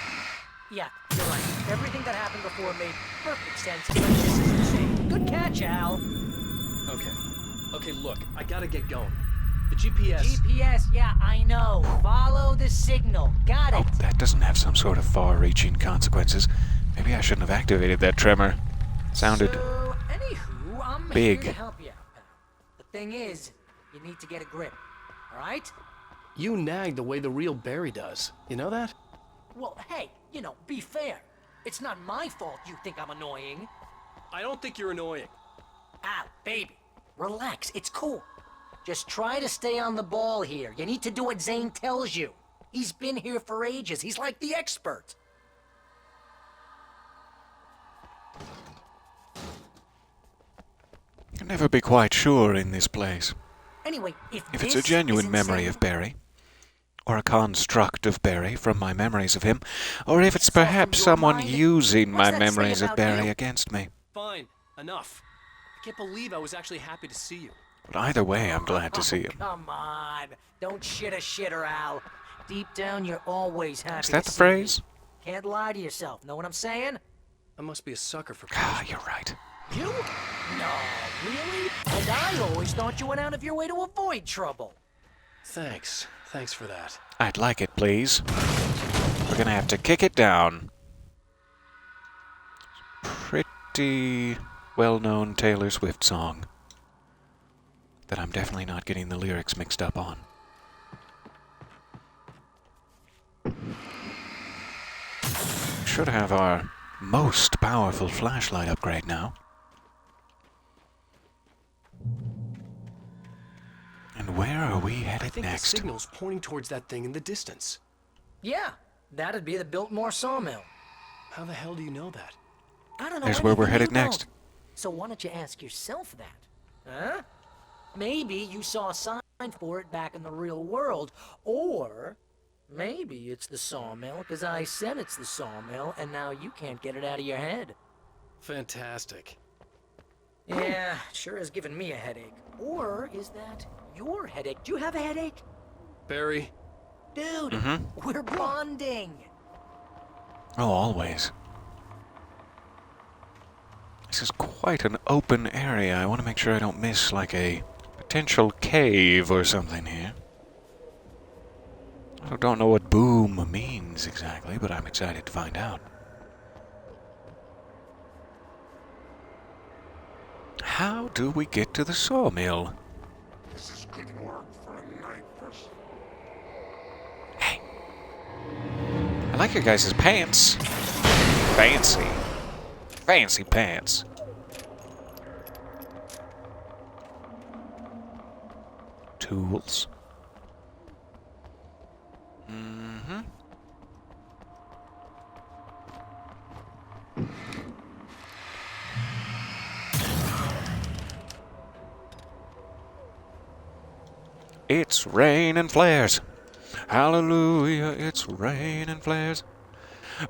Yeah, you're right. Everything that happened before made perfect sense, but this is insane. Good catch, Al. Okay, look, I gotta get going. The GPS... GPS, yeah, I know. Follow the signal. Got it. Oh, that doesn't have some sort of far-reaching consequences. Maybe I shouldn't have activated that tremor. Sounded So, anywho, I'm big. here to help you out, pal. The thing is, you need to get a grip. All right? You nag the way the real Barry does. You know that? Well, hey, be fair. It's not my fault you think I'm annoying. I don't think you're annoying. Al, baby, relax. It's cool. Just try to stay on the ball here. You need to do what Zane tells you. He's been here for ages. He's like the expert. Can never be quite sure in this place. Anyway, if If this it's a genuine is memory insane, of Barry, or a construct of Barry from my memories of him, or if it's perhaps from your someone mind, using what's my that say memories of about Barry you? against me. Fine, enough. I can't believe I was actually happy to see you. But either way, I'm glad to see him. Come on. Don't shit a shitter, Al. Deep down, you're always happy Is that to the see phrase? me. Can't lie to yourself. Know what I'm saying? I must be a sucker for Ah, you're right. You? No, really? And I always thought you went out of your way to avoid trouble. Thanks. Thanks for that. I'd like it, please. We're gonna have to kick it down. Pretty well-known Taylor Swift song that I'm definitely not getting the lyrics mixed up on. Should have our most powerful flashlight upgrade now. And where are we I headed think next? the signal's pointing towards that thing in the distance. Yeah, that'd be the Biltmore sawmill. How the hell do you know that? I don't know. There's where we're anything headed you don't. next. So why don't you ask yourself that? Huh? Maybe you saw a sign for it back in the real world, or maybe it's the sawmill because I said it's the sawmill, and now you can't get it out of your head. Fantastic. Yeah, sure has given me a headache. Or is that your headache? Do you have a headache? Barry, Dude, we're bonding. Oh, always. This is quite an open area. I want to make sure I don't miss, like, a potential cave or something here. I don't know what boom means exactly, but I'm excited to find out. How do we get to the sawmill? This is good work for a night person. Hey. I like your guys' pants. Fancy. Fancy pants. Tools. It's rain and flares. Hallelujah, it's rain and flares.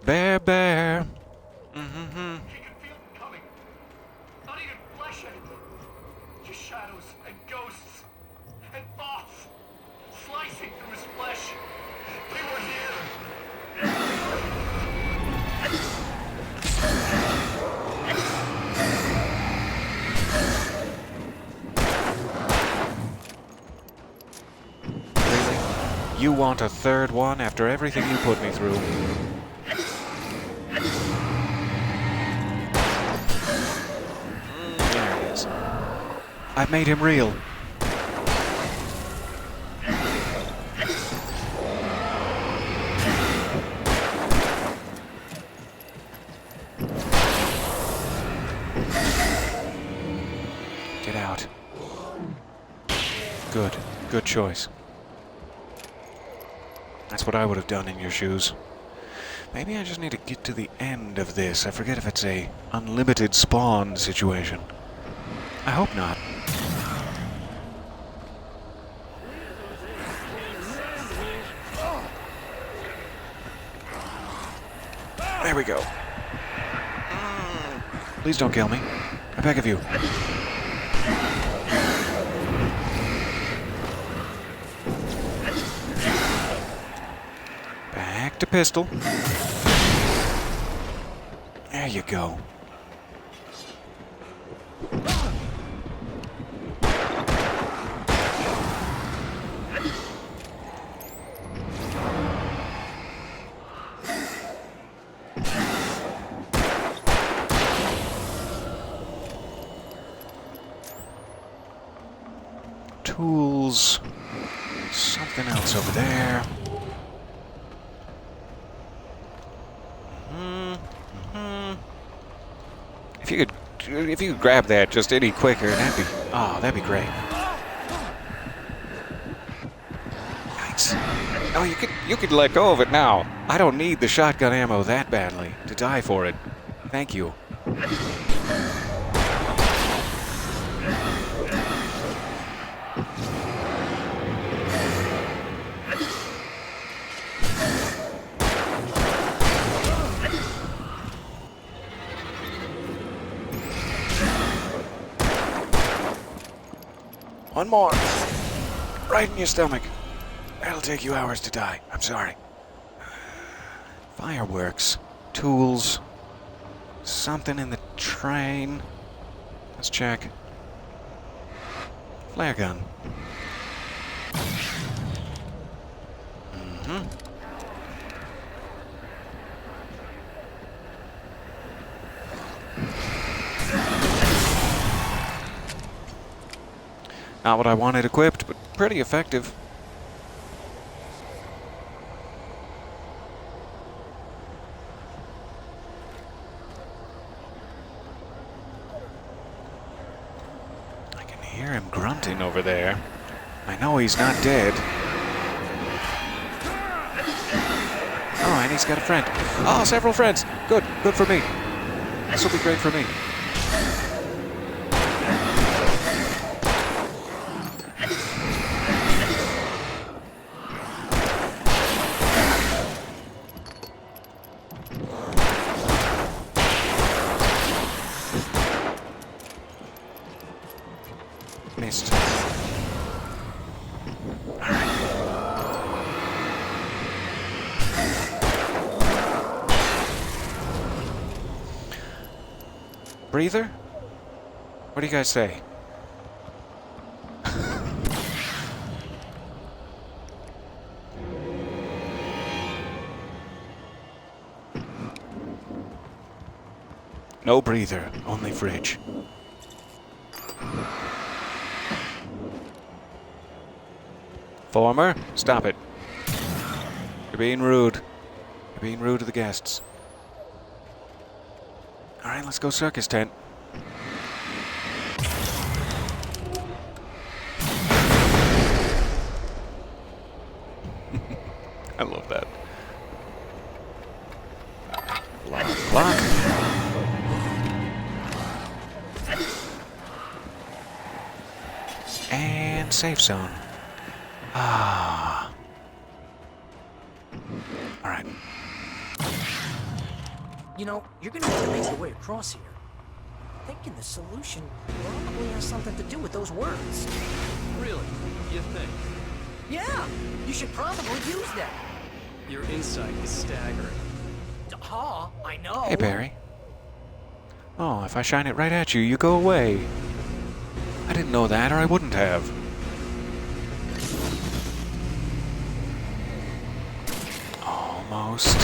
Bear, bear. He can feel it coming. Not even flesh anymore. Just shadows and ghosts and thoughts slicing through his flesh. They were here. Really? You want a third one after everything you put me through? There it is. I've made him real. Get out. Good. Good choice. That's what I would have done in your shoes. Maybe I just need to get to the end of this. I forget if it's a unlimited spawn situation. I hope not. There we go. Please don't kill me. I beg of you. Back to pistol. There you go. Tools. Something else over there. If you could grab that just any quicker, that'd be great. Yikes. Oh, you could let go of it now. I don't need the shotgun ammo that badly to die for it. Thank you. One more. Right in your stomach. That'll take you hours to die. I'm sorry. Fireworks. Tools. Something in the train. Let's check. Flare gun. Not what I wanted equipped, but pretty effective. I can hear him grunting over there. I know he's not dead. Oh, and he's got a friend. Oh, several friends. Good. Good for me. This will be great for me. Missed. Breather? What do you guys say? No breather, only fridge. Former, stop it. You're being rude. You're being rude to the guests. Alright, let's go circus tent. I love that. Lock. And safe zone. Ah. Alright. You know, you're gonna have to make your way across here. I'm thinking the solution probably has something to do with those words. Really? You think? Yeah! You should probably use that. Your insight is staggering. I know. Hey, Barry. Oh, if I shine it right at you, you go away. I didn't know that, or I wouldn't have. Almost.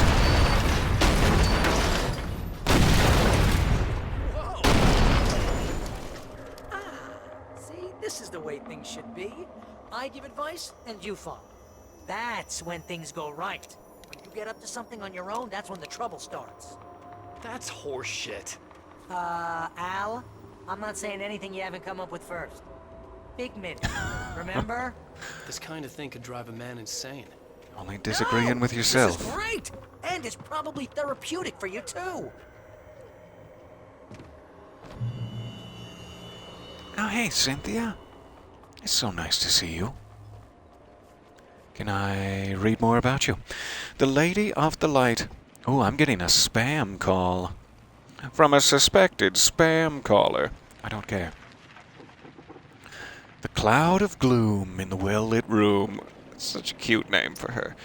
See, this is the way things should be. I give advice, and you follow. That's when things go right. When you get up to something on your own, that's when the trouble starts. That's horseshit. Al, I'm not saying anything you haven't come up with first. Figment, remember? This kind of thing could drive a man insane. Only disagreeing with yourself. This is great! And it's probably therapeutic for you, too. Oh, hey, Cynthia. It's so nice to see you. Can I read more about you? The Lady of the Light. Oh, I'm getting a spam call. From a suspected spam caller. I don't care. The Cloud of Gloom in the well-lit room. Such a cute name for her.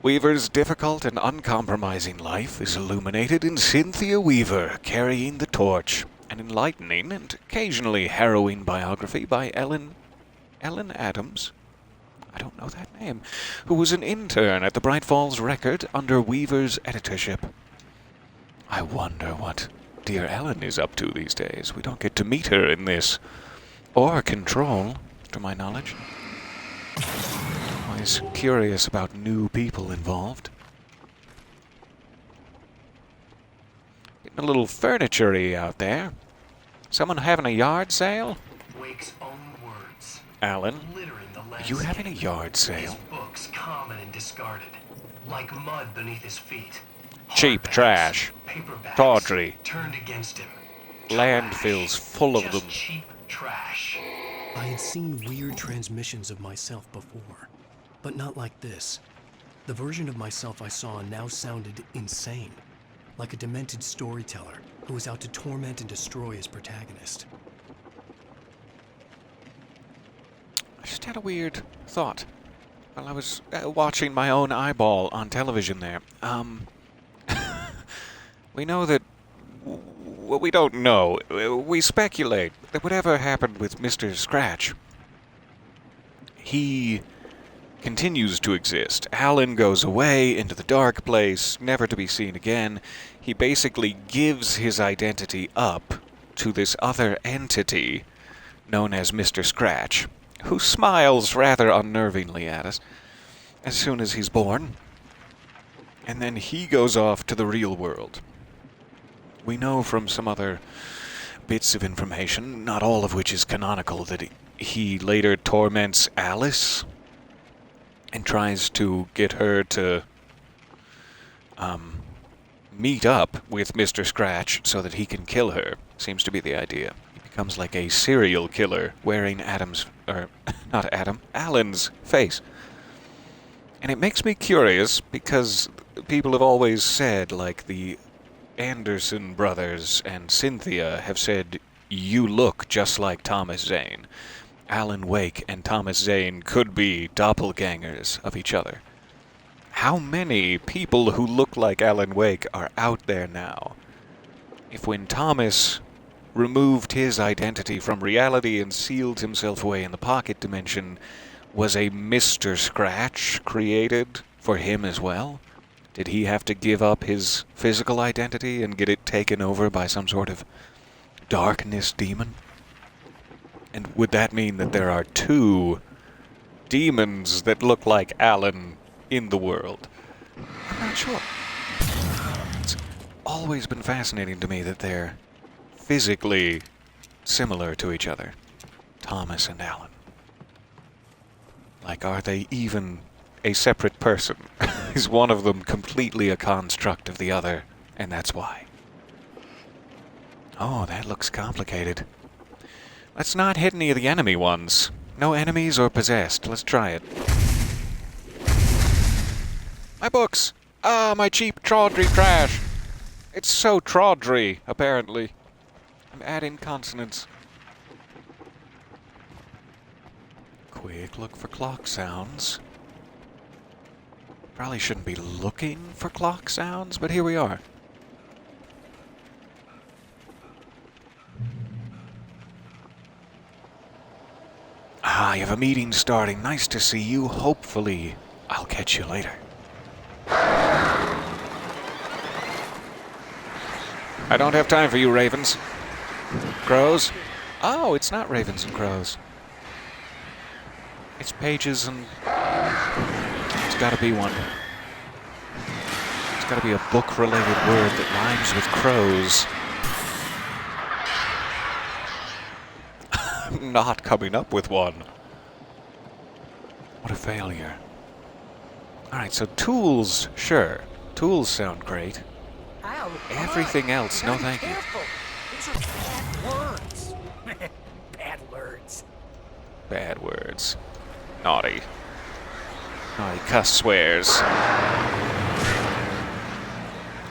Weaver's difficult and uncompromising life is illuminated in Cynthia Weaver carrying the torch. An enlightening and occasionally harrowing biography by Ellen Adams. I don't know that name. Who was an intern at the Bright Falls Record under Weaver's editorship. I wonder what dear Ellen is up to these days. We don't get to meet her in this. Or Control, to my knowledge. Always curious about new people involved. Getting a little furniture-y out there. Someone having a yard sale? Wake's own words. Alan, Littering the are you having a yard His sale? books common and discarded, like mud beneath his feet. Cheap Hardbacks, trash. paperbacks, Tawdry. turned against him. Landfills full of Just them. cheap trash. I had seen weird transmissions of myself before, but not like this. The version of myself I saw now sounded insane, like a demented storyteller who was out to torment and destroy his protagonist. I just had a weird thought while I was watching my own eyeball on television there. We know that... Well, we don't know. We speculate that whatever happened with Mr. Scratch, he continues to exist. Alan goes away into the dark place, never to be seen again. He basically gives his identity up to this other entity known as Mr. Scratch, who smiles rather unnervingly at us as soon as he's born. And then he goes off to the real world. We know from some other bits of information, not all of which is canonical, that he later torments Alice and tries to get her to meet up with Mr. Scratch so that he can kill her. Seems to be the idea. He becomes like a serial killer wearing Alan's face. And it makes me curious because people have always said, like the Anderson brothers and Cynthia have said, you look just like Thomas Zane. Alan Wake and Thomas Zane could be doppelgangers of each other. How many people who look like Alan Wake are out there now? If when Thomas removed his identity from reality and sealed himself away in the pocket dimension, was a Mr. Scratch created for him as well? Did he have to give up his physical identity and get it taken over by some sort of darkness demon? And would that mean that there are two demons that look like Alan in the world? I'm not sure. It's always been fascinating to me that they're physically similar to each other, Thomas and Alan. Like, are they even a separate person? Is one of them completely a construct of the other, and that's why? Oh, that looks complicated. Let's not hit any of the enemy ones. No enemies or possessed. Let's try it. My books! Ah, my cheap tawdry trash! It's so tawdry, apparently. I'm adding consonants. Quick look for clock sounds. Probably shouldn't be looking for clock sounds, but here we are. Ah, you have a meeting starting. Nice to see you. Hopefully, I'll catch you later. I don't have time for you, ravens. Crows? Oh, it's not ravens and crows. It's pages and... It's gotta be one. It's gotta be a book-related word that rhymes with crows. I'm not coming up with one. What a failure. Alright, so tools, sure. Tools sound great. Ow, Everything else, no thank you. careful. These are bad words. Bad words. Bad words. Naughty. Naughty cuss swears.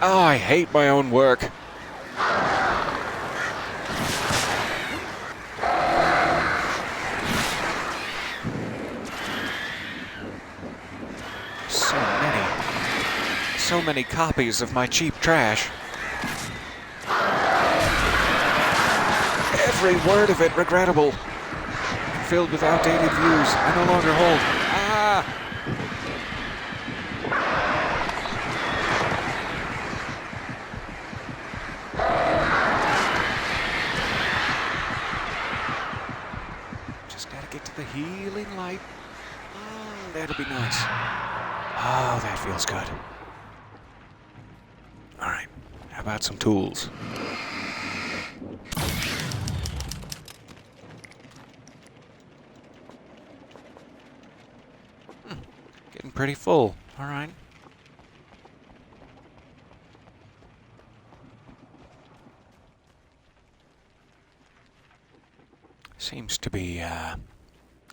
Oh, I hate my own work. So many copies of my cheap trash. Every word of it regrettable. Filled with outdated views I no longer hold. Ah! Just gotta get to the healing light. That'll be nice. Oh, that feels good. Alright, how about some tools? Getting pretty full. Alright. Seems to be,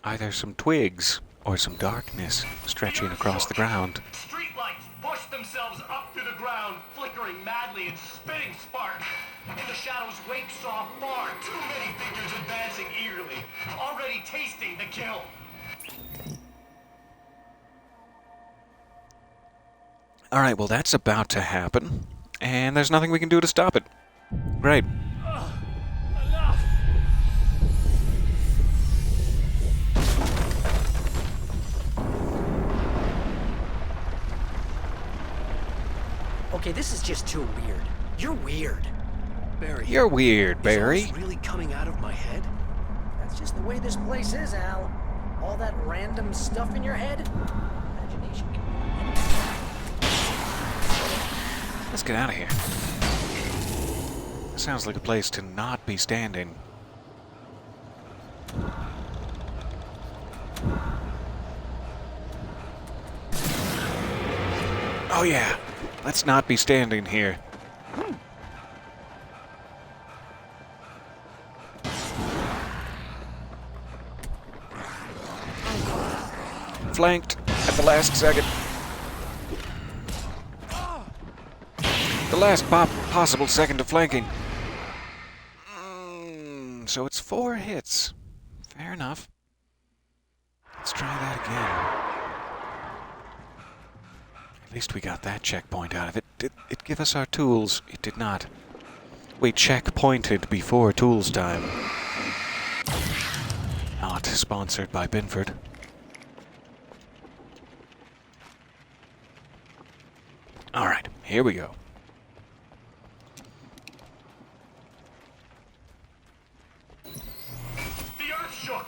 either some twigs or some darkness stretching across the ground. Streetlights push themselves up through the ground, flickering madly and spitting spark. In the shadows, Wake saw far too many figures advancing eagerly, already tasting the kill. Alright, well that's about to happen, and there's nothing we can do to stop it. Great. Enough! Okay, this is just too weird. You're weird. Barry. You're weird, Is all Barry. this really coming out of my head? That's just the way this place is, Al. All that random stuff in your head. Imagination can be anything. Let's get out of here. This sounds like a place to not be standing. Oh yeah, let's not be standing here. Flanked at the last second. The last possible second of flanking. So it's 4 hits. Fair enough. Let's try that again. At least we got that checkpoint out of it. Did it give us our tools? It did not. We checkpointed before tools time. Not sponsored by Binford. Alright, here we go.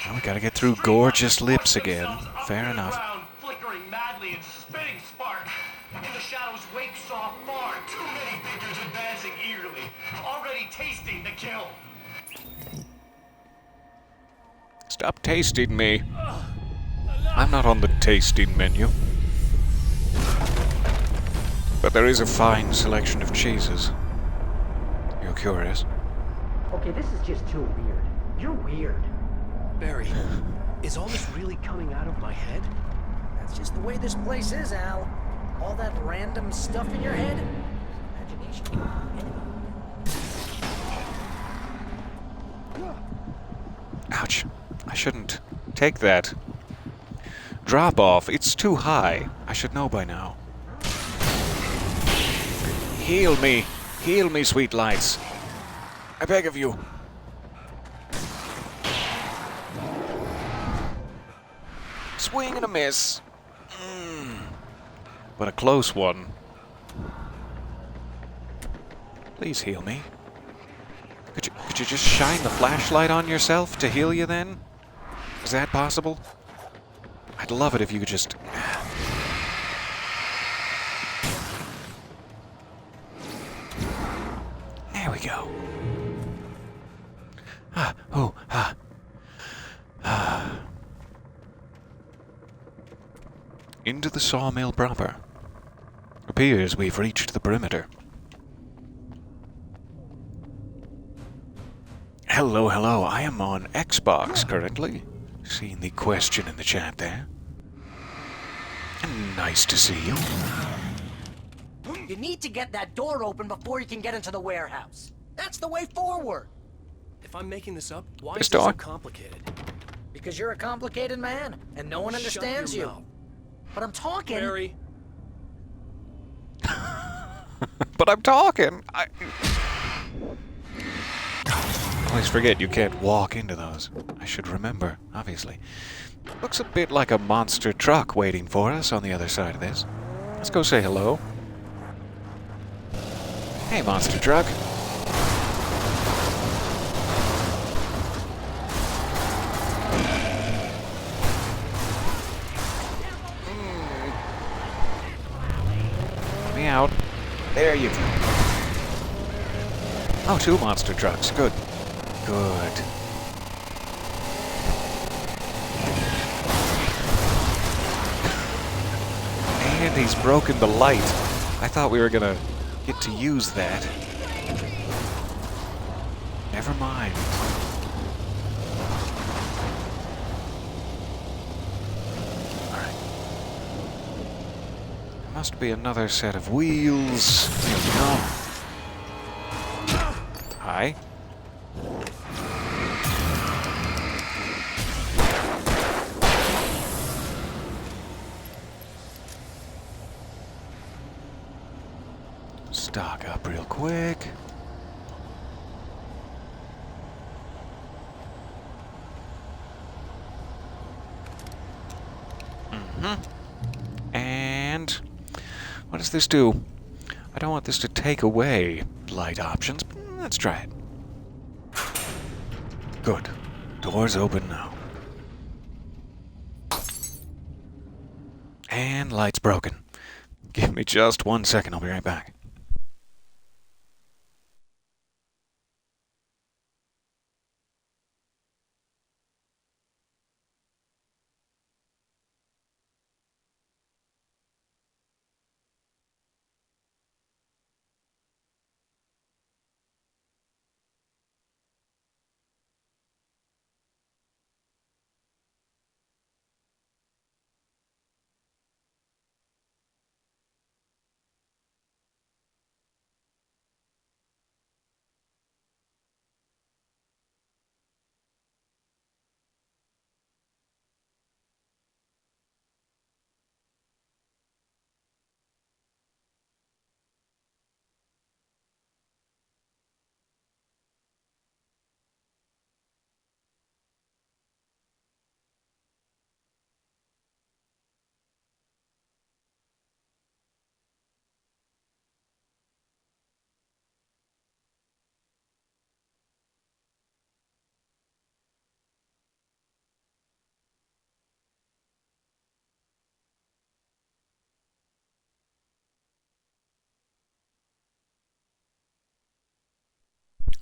Well, we gotta get through gorgeous lips again. Fair enough. Flickering madly and spitting spark. In the shadows, Wake saw far too many figures advancing eagerly, already tasting the kill. Stop tasting me. I'm not on the tasting menu. But there is a fine selection of cheeses. You're curious? Okay, this is just too weird. You're weird. Barry, is all this really coming out of my head? That's just the way this place is, Al. All that random stuff in your head. Imagination can be anything. Ouch. I shouldn't take that. drop off. It's too high. I should know by now. Heal me. Heal me, sweet lights. I beg of you. Swing and a miss. But a close one. Please heal me. Could you just shine the flashlight on yourself to heal you then? Is that possible? I'd love it if you could just... There we go. Into the sawmill proper. Appears we've reached the perimeter. Hello, hello. I am on Xbox currently. Seeing the question in the chat there. Nice to see you. You need to get that door open before you can get into the warehouse. That's the way forward. If I'm making this up, why This is it so door? complicated? Because you're a complicated man, and no one Shut understands your you. mouth. But I'm talking. Barry. But I'm talking. I always forget you can't walk into those. I should remember, obviously. Looks a bit like a monster truck waiting for us on the other side of this. Let's go say hello. Hey, monster truck. Let me out. There you go. Oh, 2 monster trucks. Good. Good. And he's broken the light. I thought we were gonna get to use that. Never mind. Alright. There must be another set of wheels. Here we go. Hi. Stock up real quick. And what does this do? I don't want this to take away light options, but let's try it. Good. Doors open now. And lights broken. Give me just 1 second, I'll be right back.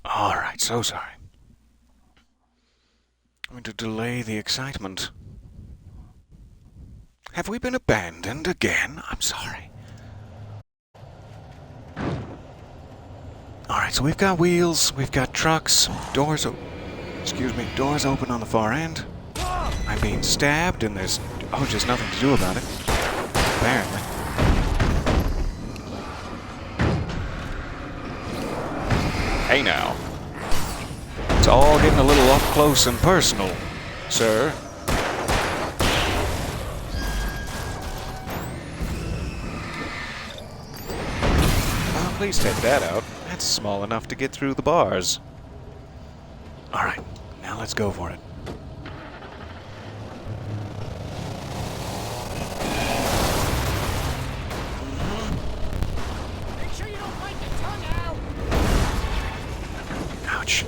Alright, so sorry. I'm going to delay the excitement. Have we been abandoned again? I'm sorry. Alright, so we've got wheels, we've got trucks, doors open on the far end. I'm being stabbed and there's, just nothing to do about it. Apparently. Hey now. It's all getting a little up close and personal, sir. Please take that out. That's small enough to get through the bars. Alright, now let's go for it. Make sure you don't bite the tongue out! Ouch.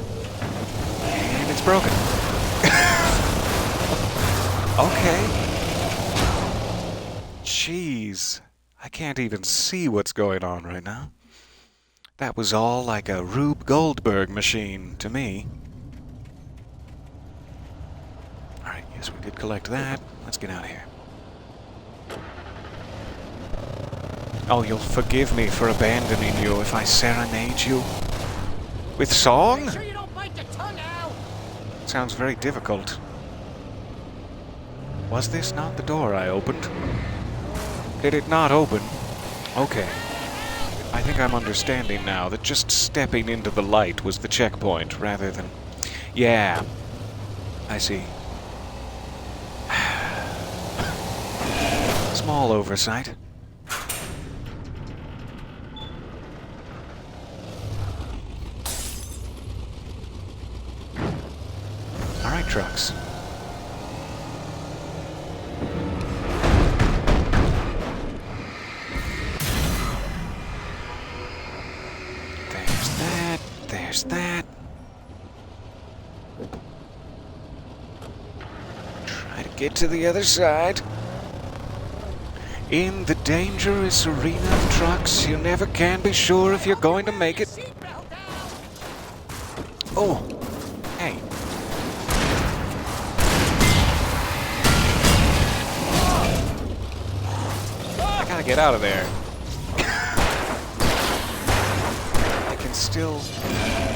And it's broken. Okay. Jeez. I can't even see what's going on right now. That was all like a Rube Goldberg machine to me. Alright, yes, we did collect that. Let's get out of here. Oh, you'll forgive me for abandoning you if I serenade you. With song? Make sure you don't bite the tongue out! Sounds very difficult. Was this not the door I opened? Did it not open? Okay. I think I'm understanding now that just stepping into the light was the checkpoint rather than... Yeah. I see. Small oversight. Alright, trucks. There's that. Try to get to the other side. In the dangerous arena of trucks, you never can be sure if you're going to make it. Oh, hey. I gotta get out of there. I can still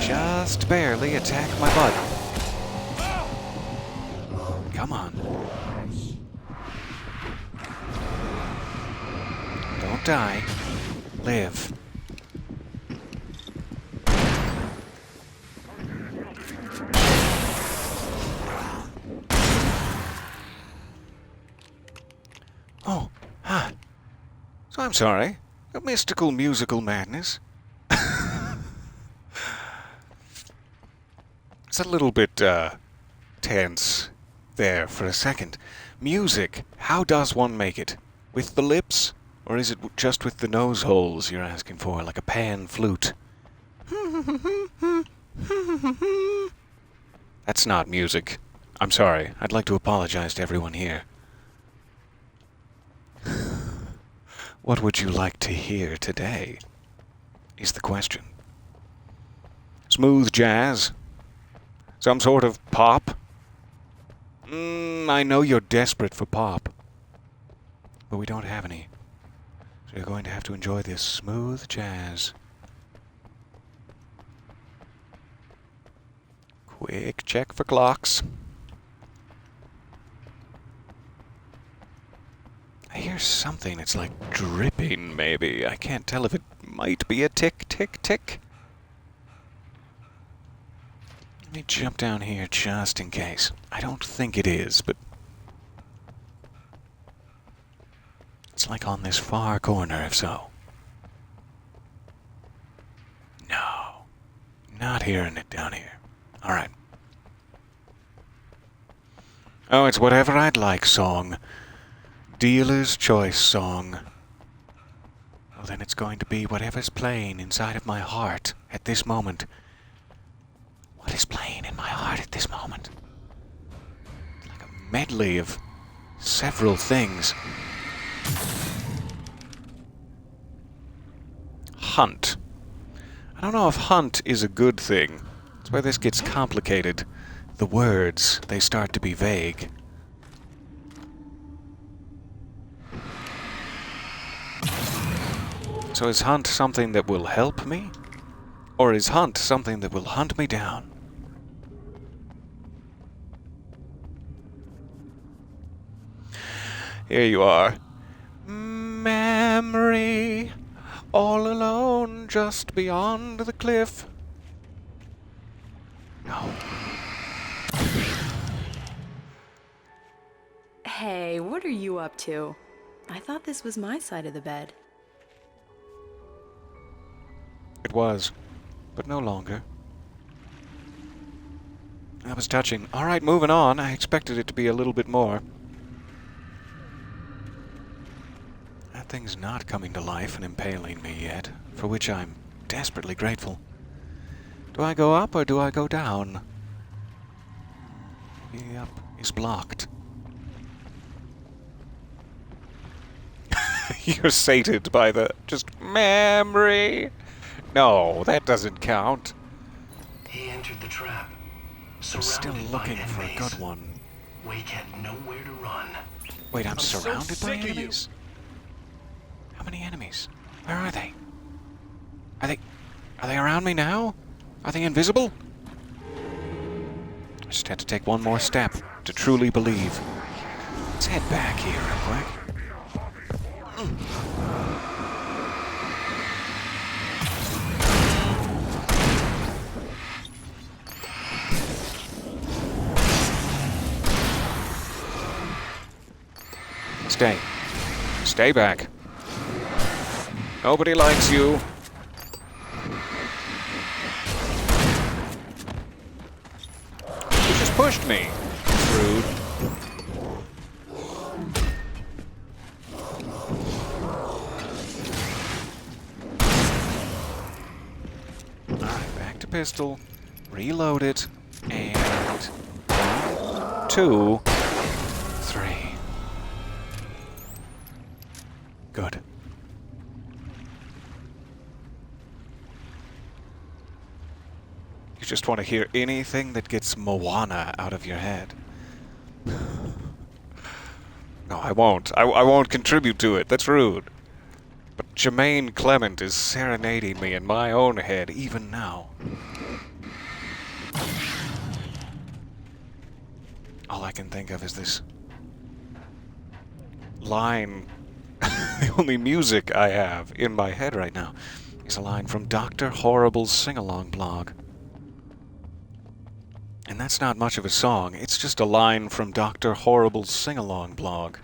just barely attack my butt. Come on. Don't die. Live. Oh, huh. So I'm sorry. A mystical musical madness. It's a little bit, tense there for a second. Music, how does one make it? With the lips? Or is it just with the nose holes you're asking for, like a pan flute? That's not music. I'm sorry. I'd like to apologize to everyone here. What would you like to hear today? Is the question. Smooth jazz? Some sort of pop? I know you're desperate for pop. But we don't have any. So you're going to have to enjoy this smooth jazz. Quick check for clocks. I hear something. It's like dripping, maybe. I can't tell if it might be a tick, tick, tick. Let me jump down here just in case. I don't think it is, but... it's like on this far corner, if so. No. Not hearing it down here. Alright. Oh, it's Whatever I'd Like song. Dealer's Choice song. Well, then it's going to be whatever's playing inside of my heart at this moment. What is playing in my heart at this moment? Like a medley of several things. Hunt. I don't know if hunt is a good thing. That's where this gets complicated. The words, they start to be vague. So is hunt something that will help me? Or is hunt something that will hunt me down? Here you are. Memory, all alone just beyond the cliff. No. Hey, what are you up to? I thought this was my side of the bed. It was, but no longer. That was touching. Alright, moving on. I expected it to be a little bit more. That thing's not coming to life and impaling me yet, for which I'm desperately grateful. Do I go up or do I go down? The up is blocked. You're sated by the just memory. No, that doesn't count. He entered the trap. I'm still looking for a good one. Wake had nowhere to run. Wait, I'm surrounded so by sick of you. enemies? How many enemies? Where are they? Are they around me now? Are they invisible? I just had to take one more step to truly believe. Let's head back here real quick. Stay. Stay back. Nobody likes you. You just pushed me. Rude. Alright, back to pistol. Reload it. And 1, 2, 3. Good. You just want to hear anything that gets Moana out of your head. No, I won't. I won't contribute to it. That's rude. But Jermaine Clement is serenading me in my own head even now. All I can think of is this line. The only music I have in my head right now is a line from Dr. Horrible's sing-along blog. And that's not much of a song, it's just a line from Dr. Horrible's sing-along blog.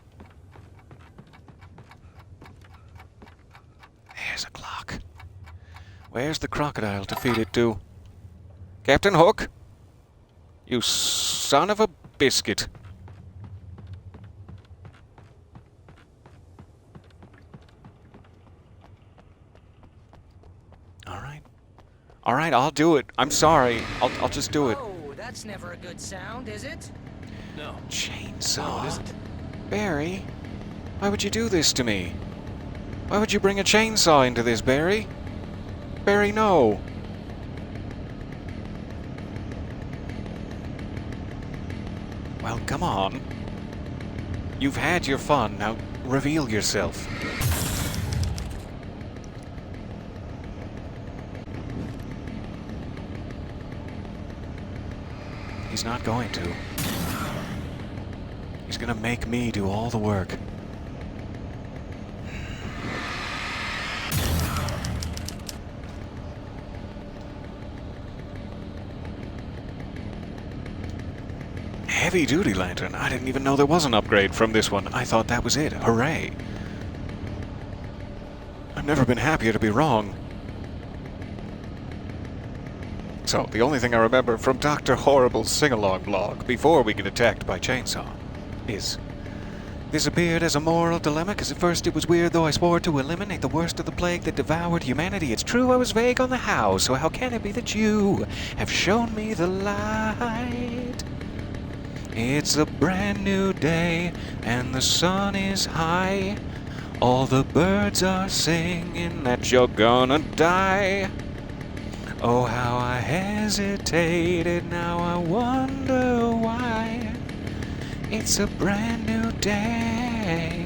There's a clock. Where's the crocodile to feed it to? Captain Hook? You son of a biscuit. Alright, I'll do it. I'm sorry. I'll just do it. Oh, that's never a good sound, is it? No. Chainsaw? No, it isn't. Barry? Why would you do this to me? Why would you bring a chainsaw into this, Barry? Barry, no. Well, come on. You've had your fun, now reveal yourself. He's not going to. He's gonna make me do all the work. Heavy-duty lantern. I didn't even know there was an upgrade from this one. I thought that was it. Hooray. I've never been happier to be wrong. So, the only thing I remember from Dr. Horrible's sing-along blog before we get attacked by chainsaw is, this appeared as a moral dilemma, because at first it was weird, though I swore to eliminate the worst of the plague that devoured humanity. It's true I was vague on the how, so how can it be that you have shown me the light? It's a brand new day, and the sun is high. All the birds are singing that you're gonna die. Oh, how I hesitated, now I wonder why. It's a brand new day.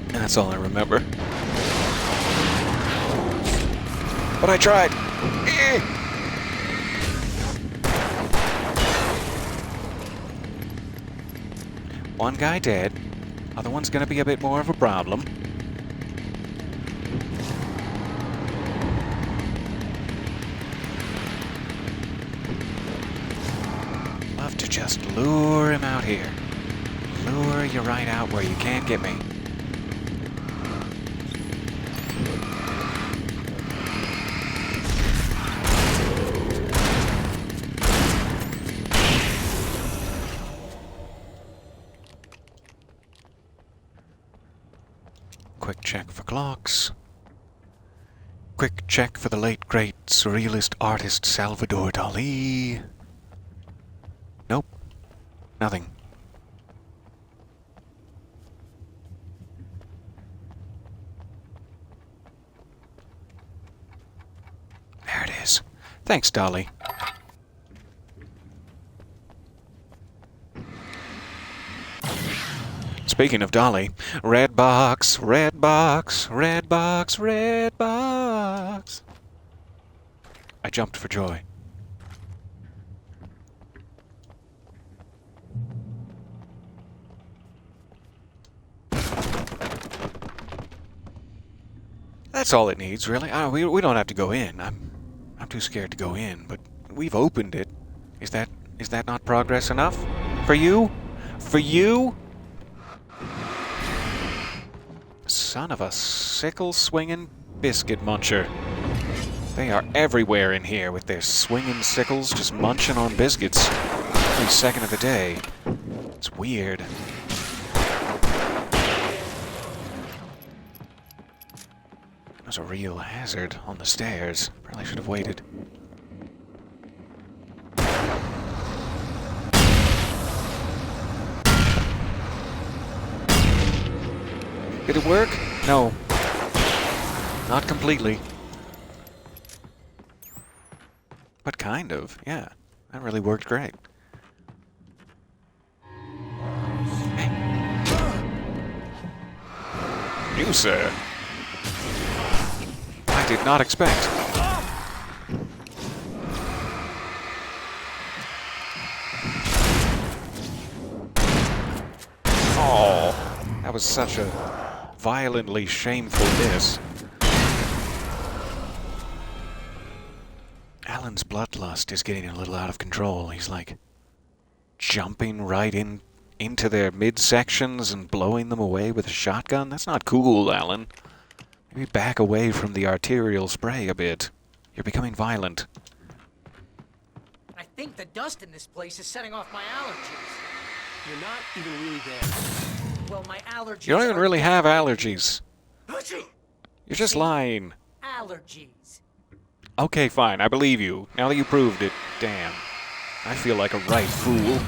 And that's all I remember. But I tried. One guy dead. Other one's gonna be a bit more of a problem. Love to just lure him out here. Lure you right out where you can't get me. quick check for clocks. Quick check for the late great surrealist artist Salvador Dali. Nope. Nothing. There it is. Thanks, Dolly. Speaking of Dolly, red box, red box, red box, red box. I jumped for joy. That's all it needs, really. We don't have to go in. I'm too scared to go in, but we've opened it. Is that not progress enough? For you? For you? Son of a sickle-swinging biscuit muncher. They are everywhere in here with their swinging sickles just munching on biscuits every second of the day. It's weird. There's a real hazard on the stairs. Probably should have waited. Did it work? No. Not completely. But kind of, yeah. That really worked great. Hey. You, sir. I did not expect. Oh, that was such a violently shameful miss. Alan's bloodlust is getting a little out of control. He's like jumping right into their midsections and blowing them away with a shotgun. That's not cool, Alan. Maybe back away from the arterial spray a bit. You're becoming violent. I think the dust in this place is setting off my allergies. You're not even really there. Well, my allergies. You don't even really have allergies. You're just See? lying. Allergies. Okay, fine. I believe you. Now that you proved it, damn. I feel like a right fool.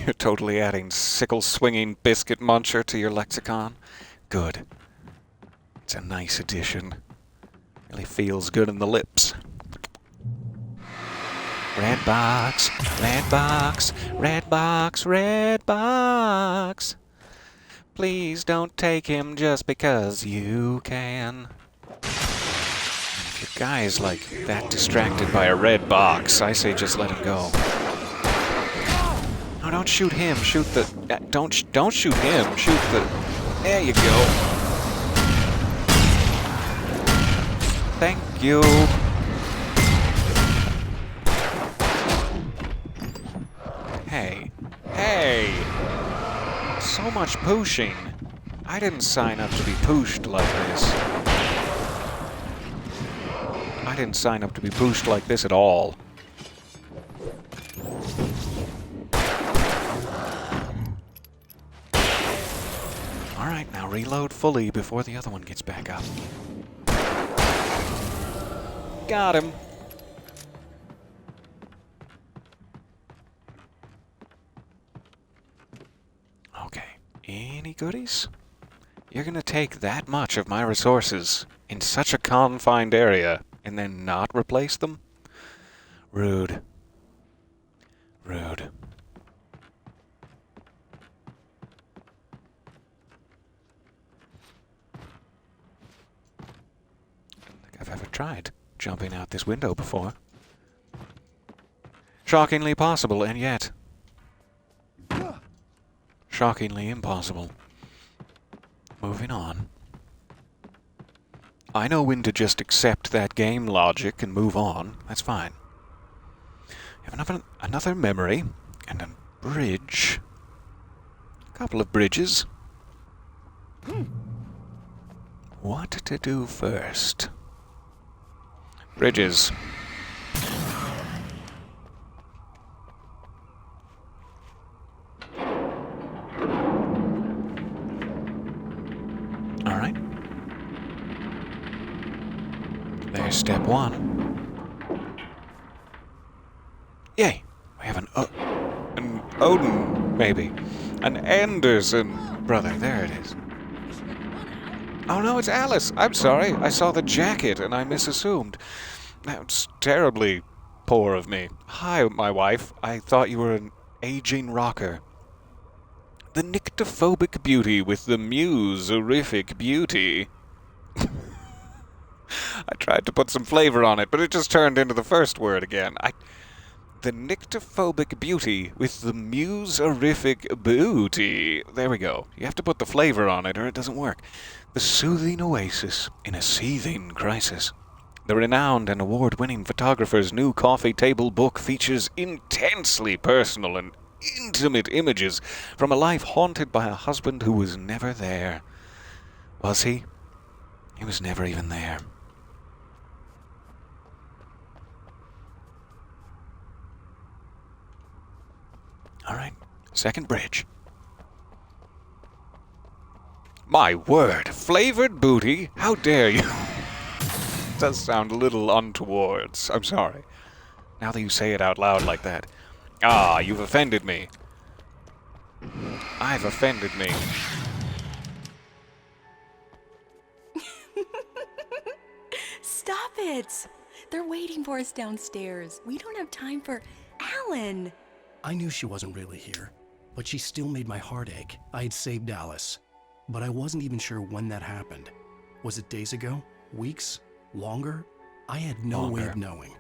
You're totally adding sickle-swinging biscuit muncher to your lexicon. Good. It's a nice addition. Really feels good in the lips. Red box, red box, red box, red box. Please don't take him just because you can. If your guy is like that distracted by a red box, I say just let him go. No, don't shoot him. Shoot the... don't shoot him. Shoot the... There you go. Thank you. Hey. Hey! So much pushing. I didn't sign up to be pushed like this. I didn't sign up to be pushed like this at all. Alright, now reload fully before the other one gets back up. Got him. Okay, any goodies? You're gonna take that much of my resources in such a confined area and then not replace them? Rude. Rude. I've ever tried jumping out this window before. Shockingly possible, and yet shockingly impossible. Moving on. I know when to just accept that game logic and move on. That's fine. I have another memory and a bridge. A couple of bridges. What to do first? Bridges. Yay! We have an Odin, maybe. An Anderson brother. There it is. Oh no, it's Alice. I'm sorry. I saw the jacket and I misassumed. That's terribly poor of me. Hi, my wife. I thought you were an aging rocker. The nyctophobic beauty with the muserific beauty. I tried to put some flavor on it, but it just turned into the first word again. The nyctophobic beauty with the muserific beauty. There we go. You have to put the flavor on it or it doesn't work. The soothing oasis in a seething crisis. The renowned and award-winning photographer's new coffee table book features intensely personal and intimate images from a life haunted by a husband who was never there. Was he? He was never even there. All right, second bridge. My word, flavored booty? How dare you? Does sound a little untowards. I'm sorry. Now that you say it out loud like that. Ah, you've offended me. I've offended me. Stop it! They're waiting for us downstairs. We don't have time for Alan. I knew she wasn't really here, but she still made my heart ache. I had saved Alice, but I wasn't even sure when that happened. Was it days ago? Weeks? Longer? I had no way of knowing.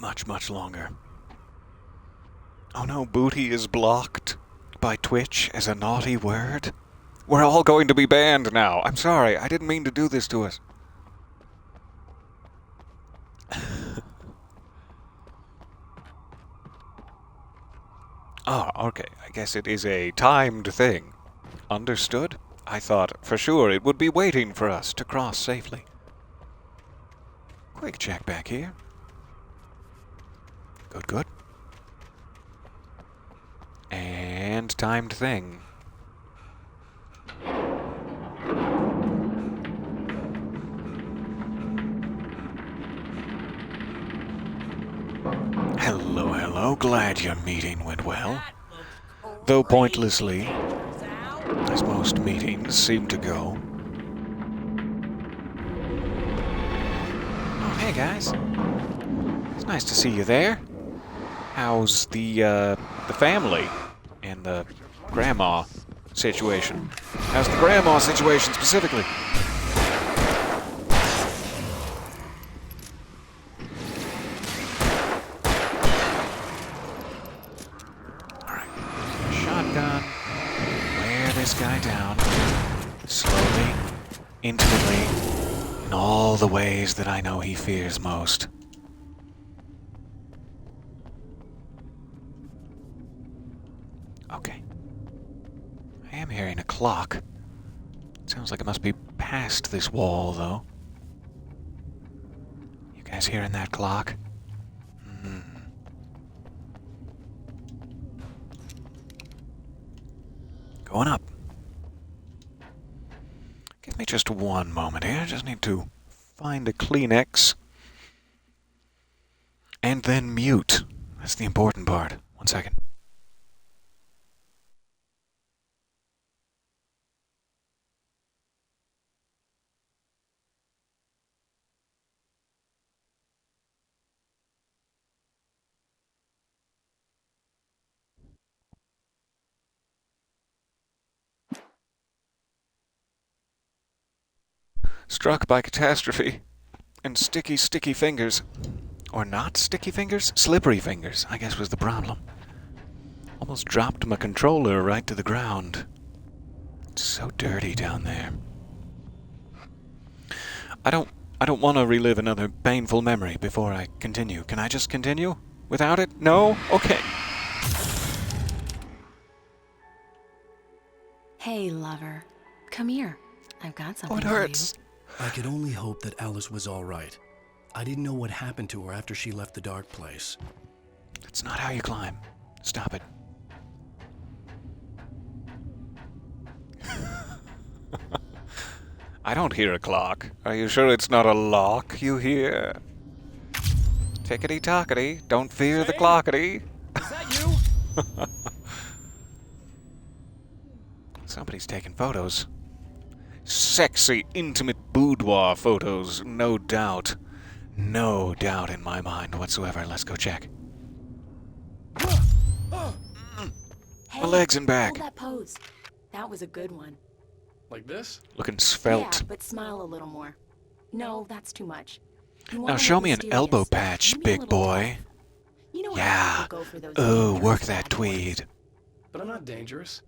Much, much longer. Oh no, booty is blocked by Twitch as a naughty word. We're all going to be banned now. I'm sorry, I didn't mean to do this to us. Oh, okay. I guess it is a timed thing. Understood? I thought for sure it would be waiting for us to cross safely. Quick check back here. Good, good. And timed thing. Hello, hello. Glad your meeting went well. Though pointlessly, as most meetings seem to go. Oh, hey guys. It's nice to see you there. How's the family and the grandma situation? How's the grandma situation specifically? Guy down slowly, intimately, in all the ways that I know he fears most. Okay. I am hearing a clock. Sounds like it must be past this wall, though. You guys hearing that clock? Going up. Give me just one moment here. I just need to find a Kleenex. And then mute. That's the important part. 1 second. Struck by catastrophe. And sticky, sticky fingers. Or not sticky fingers? Slippery fingers, I guess was the problem. Almost dropped my controller right to the ground. It's so dirty down there. I don't want to relive another painful memory before I continue. Can I just continue? Without it? No? Okay. Hey, lover. Come here. I've got something Oh, it for hurts. I could only hope that Alice was all right. I didn't know what happened to her after she left the dark place. That's not how you climb. Stop it. I don't hear a clock. Are you sure it's not a lock you hear? Tickety-tockety, don't fear the Zane? clockety. Is that you? Somebody's taking photos. Sexy, intimate boudoir photos, no doubt. No doubt in my mind whatsoever. Let's go check. Hey, My legs and back. hold that pose. That was a good one. Like this? Looking svelte. Yeah, but smile a little more. No, that's too much. You Now wanna show look me an mysterious. elbow patch, Maybe a big little boy. tough. You know how Yeah. people go for those Oh, dangerous work that bad boys. tweed. But I'm not dangerous.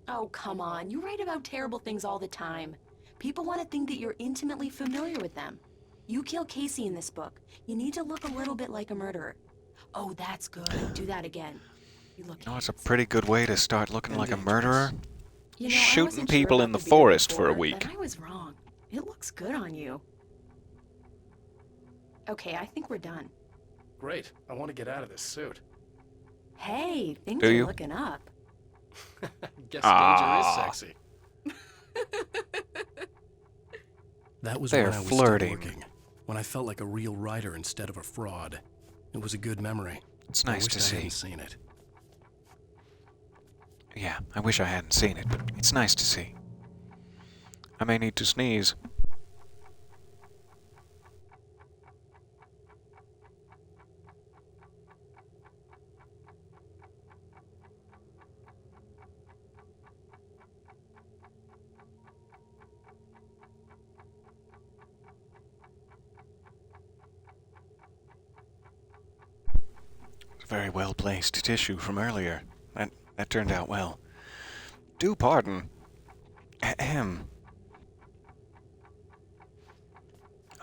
Oh, come on. You write about terrible things all the time. People want to think that you're intimately familiar with them. You kill Casey in this book. You need to look a little bit like a murderer. Oh, that's good. Do that again. You look No, it's a pretty good way to start looking like a murderer. You know, I Shooting wasn't sure people about in the beard forest for a before, week. But I was wrong. It looks good on you. Okay, I think we're done. Great. I want to get out of this suit. Hey, things Do are you? looking up. Guess Ah. danger is sexy. That was They're when I was flirting. still working, when I felt like a real writer instead of a fraud. It was a good memory. It's I nice wished to I see. hadn't seen it. Yeah, I wish I hadn't seen it, but it's nice to see. I may need to sneeze. Very well placed tissue from earlier. That turned out well. Do pardon. Ahem.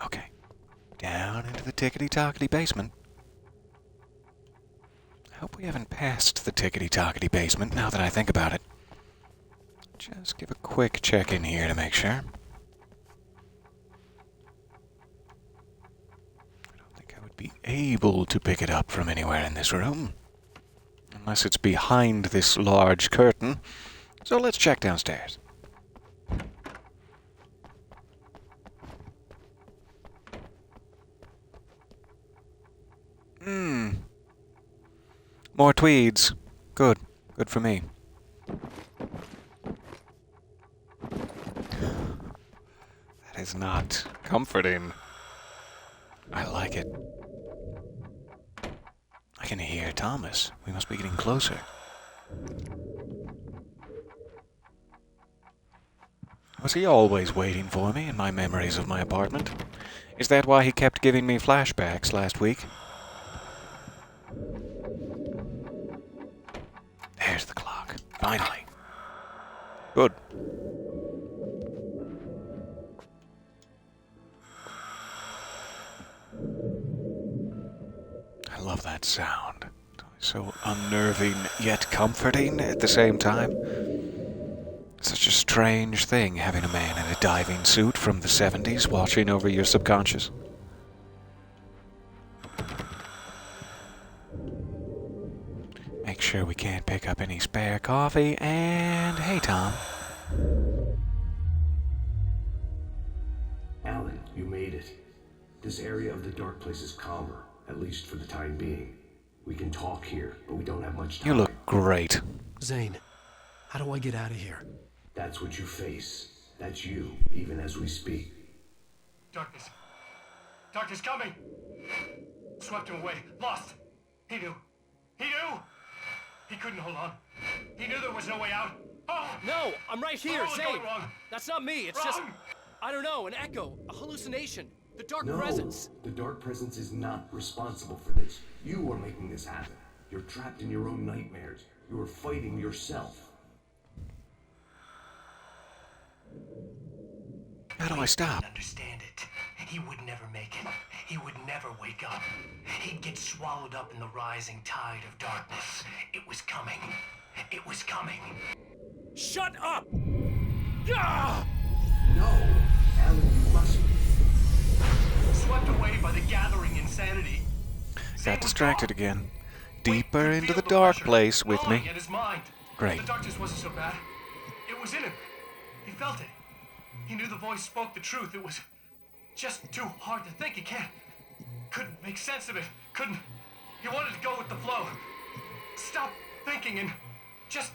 Okay. Down into the tickety-tockety basement. I hope we haven't passed the tickety-tockety basement now that I think about it. Just give a quick check in here to make sure. I don't think I would be able to pick it up from anywhere in this room. Unless it's behind this large curtain. So let's check downstairs. More tweeds. Good. Good for me. That is not comforting. I like it. I can hear Thomas. We must be getting closer. Was he always waiting for me in my memories of my apartment? Is that why he kept giving me flashbacks last week? There's the clock. Finally. Good. I love that sound. So unnerving yet comforting at the same time. Such a strange thing having a man in a diving suit from the 70s watching over your subconscious. Make sure we can't pick up any spare coffee, and hey Tom. Alan, you made it. This area of the dark place is calmer, at least for the time being. We can talk here, but we don't have much time. You look great. Zane, how do I get out of here? That's what you face. That's you, even as we speak. Darkness. Darkness coming! Swept him away. Lost. He knew. He knew! He couldn't hold on. He knew there was no way out. Oh! No, I'm right here, What was Zane. going wrong? That's not me. It's Wrong! just, I don't know, an echo, a hallucination. The dark No, presence. the dark presence is not responsible for this. You are making this happen. You're trapped in your own nightmares. You are fighting yourself. How do I stop? Couldn't understand it. He would never make it. He would never wake up. He'd get swallowed up in the rising tide of darkness. It was coming. It was coming. Shut up! Ah! No, Alan, you must. Swept away by the gathering insanity. Got distracted again. Deeper into the dark place with me. At his mind. Great. The darkness wasn't so bad. It was in him. He felt it. He knew the voice spoke the truth. It was just too hard to think. He couldn't make sense of it. couldn't. He wanted to go with the flow. Stop thinking and just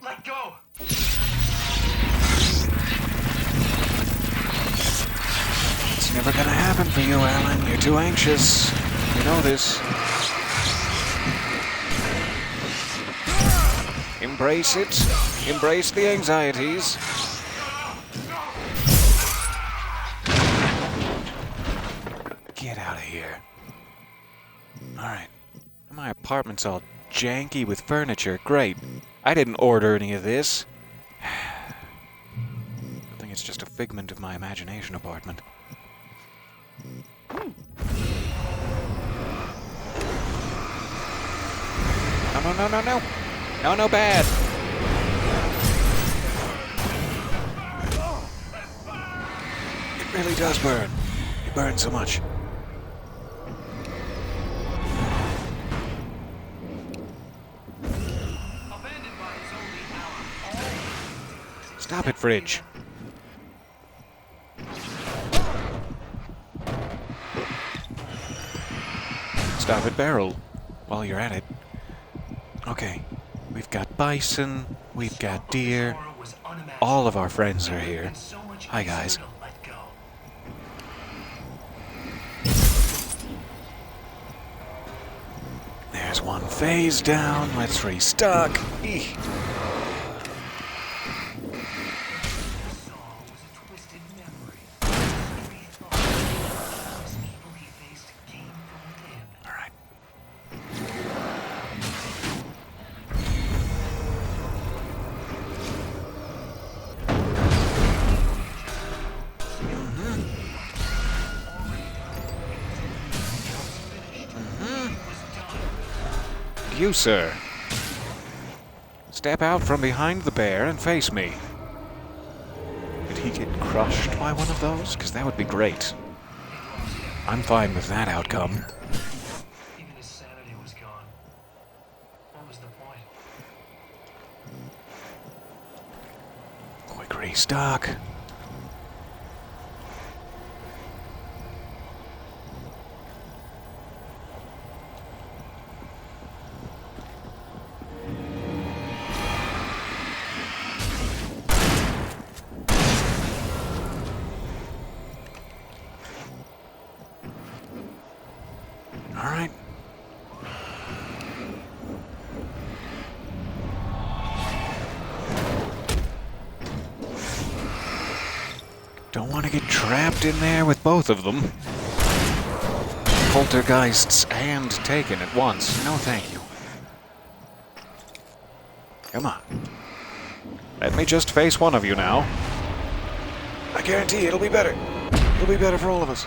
let go. It's never gonna happen for you, Alan. You're too anxious. You know this. Embrace it. Embrace the anxieties. Get out of here. Alright. My apartment's all janky with furniture. Great. I didn't order any of this. I think it's just a figment of my imagination apartment. No, no, no, no, no. No, no, bad. It really does burn. It burns so much. Stop it, fridge. Stop it, barrel. While you're at it. Okay. We've got bison. We've got deer. All of our friends are here. Hi, guys. There's one phase down. Let's restock. Eek. You, sir. Step out from behind the bear and face me. Did he get crushed by one of those? Because that would be great. I'm fine with that outcome. Even his sanity was gone. What was the point? Quick restock. All right. Don't want to get trapped in there with both of them. Poltergeists and taken at once. No, thank you. Come on. Let me just face one of you now. I guarantee it'll be better. It'll be better for all of us.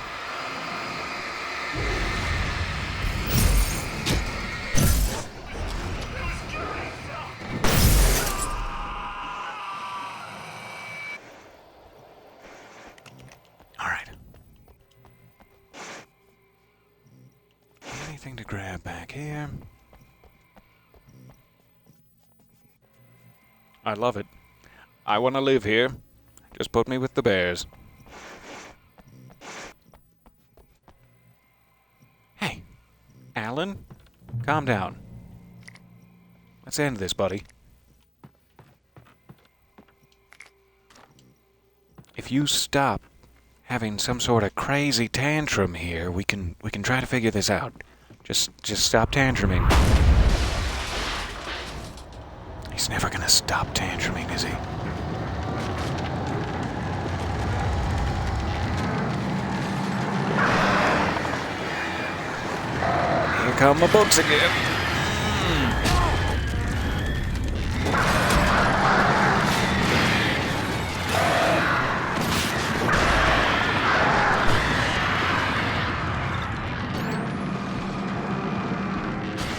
Anything to grab back here? I love it. I want to live here. Just put me with the bears. Hey, Alan, calm down. Let's end this, buddy. If you stop having some sort of crazy tantrum here, we can try to figure this out. Just stop tantruming. He's never gonna stop tantruming, is he? Here come the books again.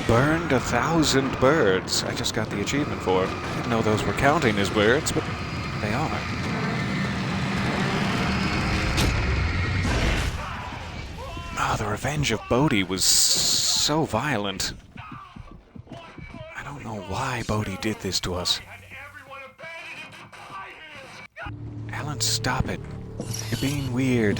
Burned 1,000 birds. I just got the achievement for it. Didn't know those were counting as birds, but they are. Ah, the revenge of Bodhi was so violent. I don't know why Bodhi did this to us. Alan, stop it. You're being weird.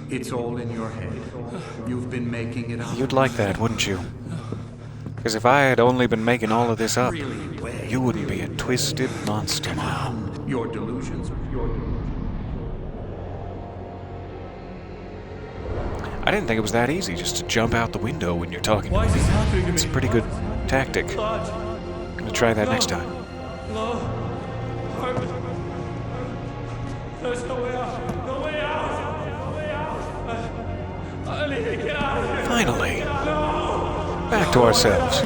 It's all in your head. You've been making it up. You'd like that, wouldn't you? Because if I had only been making all of this up, you wouldn't be a twisted monster now. Your delusions. I didn't think it was that easy just to jump out the window when you're talking to me. It's a pretty good tactic. I'm gonna try that next time. There's no way out! No way out! No way out! I need to get out of here! Finally! Back to ourselves.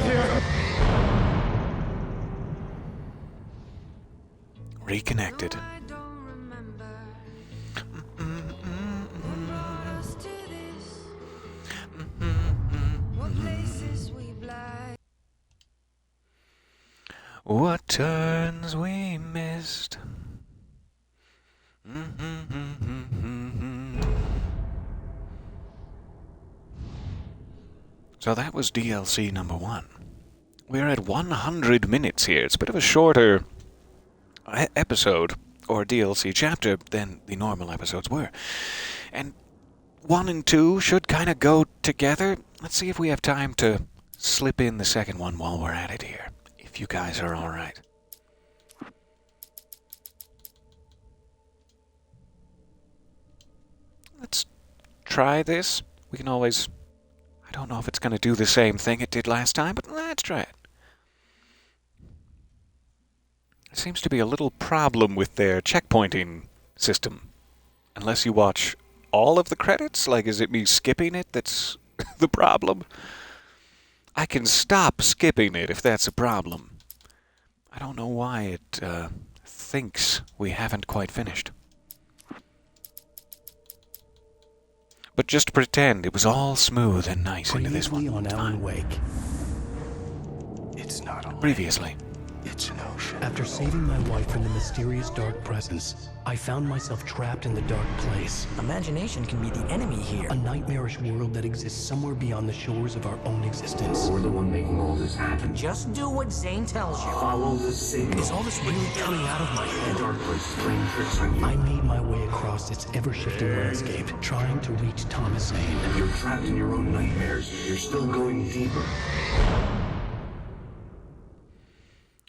Reconnected. What turns we missed. So that was DLC number 1. We're at 100 minutes here. It's a bit of a shorter episode or DLC chapter than the normal episodes were. And 1 and 2 should kind of go together. Let's see if we have time to slip in the second one while we're at it here. If you guys are alright. Let's try this. We can always... I don't know if it's going to do the same thing it did last time, but let's try it. There seems to be a little problem with their checkpointing system. Unless you watch all of the credits? Like, is it me skipping it that's the problem? I can stop skipping it if that's a problem. I don't know why it thinks we haven't quite finished. But just pretend it was all smooth and nice into this one. On Alan Wake. It's not a Previously. It's an ocean. After saving my wife from the mysterious dark presence, I found myself trapped in the dark place. Imagination can be the enemy here. A nightmarish world that exists somewhere beyond the shores of our own existence. We're the one making all this happen. Just do what Zane tells you. Follow the signal. Is all this really coming out of my head? Dark place is playing tricks on you. I made my way across its ever-shifting landscape, trying to reach Thomas Zane. You're trapped in your own nightmares. You're still going deeper.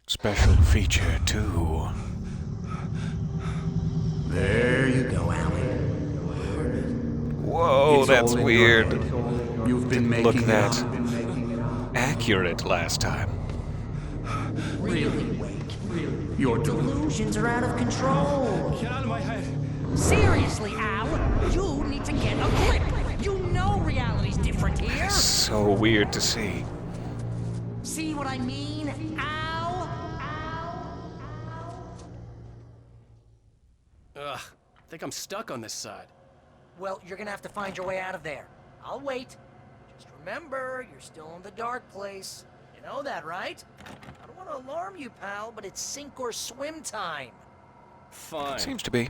Special feature 2. There you go, Alan. Whoa, It's that's all in weird. your head. You've been Didn't look making that it up. accurate last time. Really, Wake? Your Delusions are out of control. Get out of my head. Seriously, Al, you need to get a grip. You know reality's different here. So weird to see. See what I mean, Al? Ugh, I think I'm stuck on this side. Well, you're gonna have to find your way out of there. I'll wait. Just remember, you're still in the dark place. You know that, right? I don't want to alarm you, pal, but it's sink or swim time. Fine. Seems to be.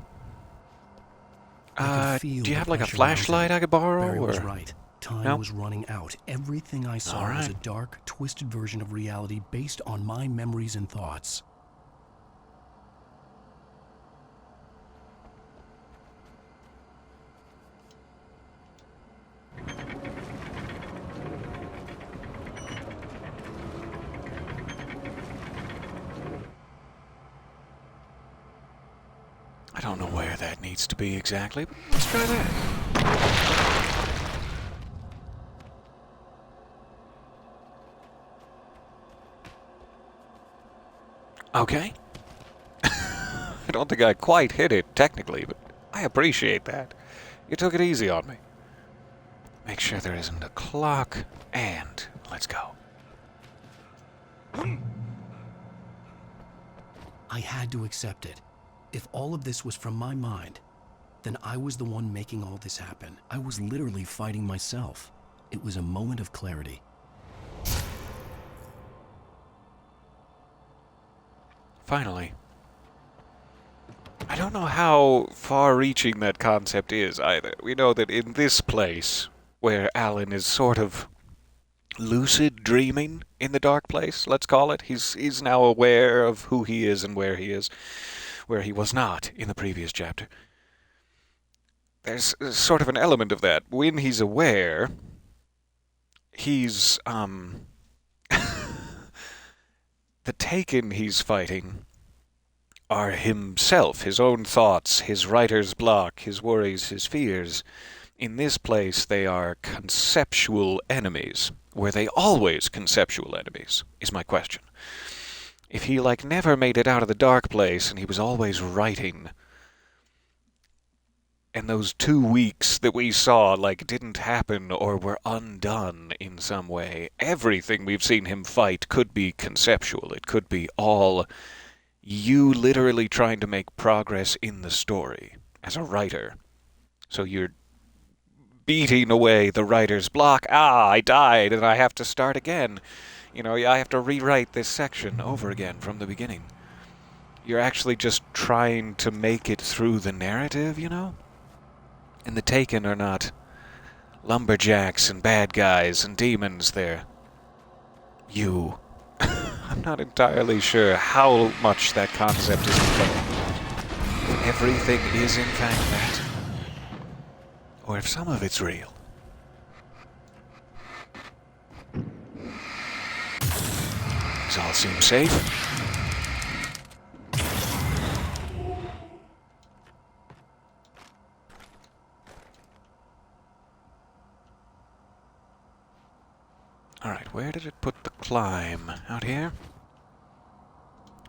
I could Do feel you the have like a pressure flashlight mounting. I could borrow? Barry was or? right. Time No? was running out. Everything I saw All was right. a dark, twisted version of reality based on my memories and thoughts. I don't know where that needs to be exactly, but let's try that. Okay. I don't think I quite hit it, technically, but I appreciate that. You took it easy on me. Make sure there isn't a clock, and let's go. I had to accept it. If all of this was from my mind, then I was the one making all this happen. I was literally fighting myself. It was a moment of clarity. Finally. I don't know how far-reaching that concept is, either. We know that in this place, where Alan is sort of lucid dreaming in the dark place, let's call it, he's now aware of who he is and where he was not in the previous chapter. there's sort of an element of that. When he's aware, he's, the Taken he's fighting are himself, his own thoughts, his writer's block, his worries, his fears. In this place, they are conceptual enemies. Were they always conceptual enemies, is my question. If he, like, never made it out of the dark place and he was always writing, and those 2 weeks that we saw, like, didn't happen or were undone in some way, everything we've seen him fight could be conceptual. It could be all you literally trying to make progress in the story as a writer. So you're beating away the writer's block. I died and I have to start again. I have to rewrite this section over again from the beginning. You're actually just trying to make it through the narrative, And the Taken are not lumberjacks and bad guys and demons. They're you. I'm not entirely sure how much that concept is in play. If everything is in fact that, or if some of it's real. These all seem safe. Alright, where did it put the climb? Out here?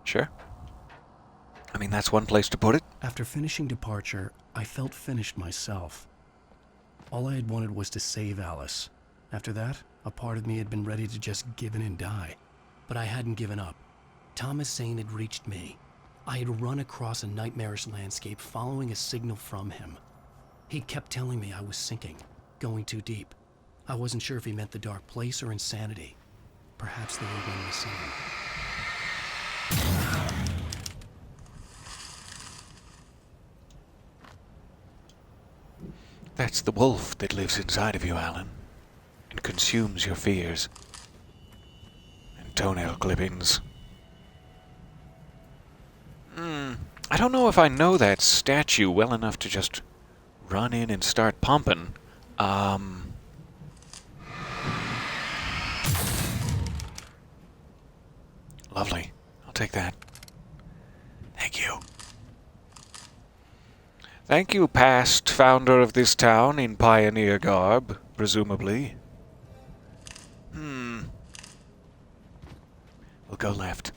Sure. I mean, that's one place to put it. After finishing Departure, I felt finished myself. All I had wanted was to save Alice. After that, a part of me had been ready to just give in and die. But I hadn't given up. Thomas Zane had reached me. I had run across a nightmarish landscape following a signal from him. He kept telling me I was sinking, going too deep. I wasn't sure if he meant the dark place or insanity. Perhaps they were one and the same. That's the wolf that lives inside of you, Alan, and consumes your fears. And toenail clippings. I don't know if I know that statue well enough to just run in and start pumping. Lovely. I'll take that. Thank you. Thank you, past founder of this town in pioneer garb, presumably. We'll go left.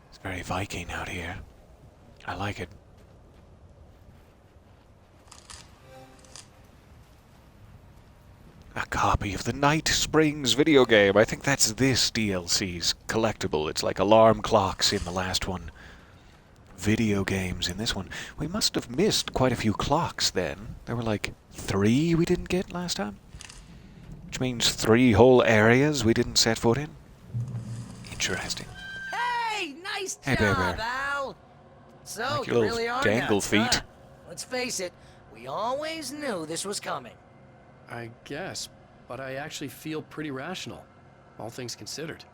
It's very Viking out here. I like it. A copy of the Night Springs video game. I think that's this DLC's collectible. It's like alarm clocks in the last one. Video games in this one. We must have missed quite a few clocks then. There were like 3 we didn't get last time. Which means 3 whole areas we didn't set foot in. Interesting. Hey, nice Hey, job, Bear. Al. So, Like you your really little are dangle nuts, feet. huh? Let's face it, we always knew this was coming. I guess, but I actually feel pretty rational, all things considered.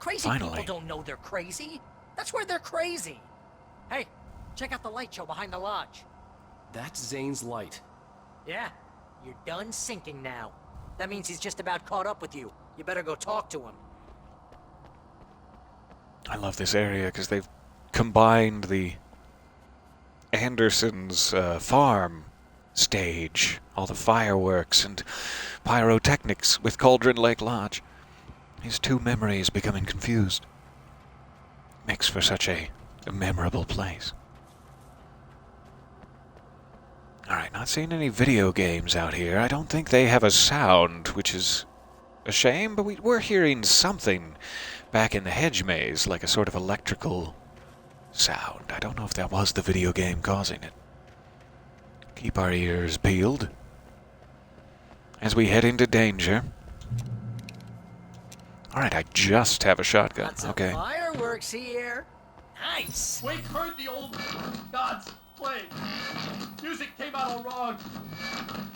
Crazy Finally. people don't know they're crazy. That's where they're crazy. Hey, check out the light show behind the lodge. That's Zane's light. Yeah, you're done sinking now. That means he's just about caught up with you. You better go talk to him. I love this area because they've combined the Anderson's farm stage, all the fireworks and pyrotechnics with Cauldron Lake Lodge. His 2 memories becoming confused. Makes for such a memorable place. Alright, not seeing any video games out here. I don't think they have a sound, which is a shame, but we're hearing something back in the hedge maze, like a sort of electrical sound. I don't know if that was the video game causing it. Keep our ears peeled as we head into danger. Alright, I just have a shotgun. Got some Okay. fireworks here. Nice. Wake heard the old gods play. Music came out all wrong.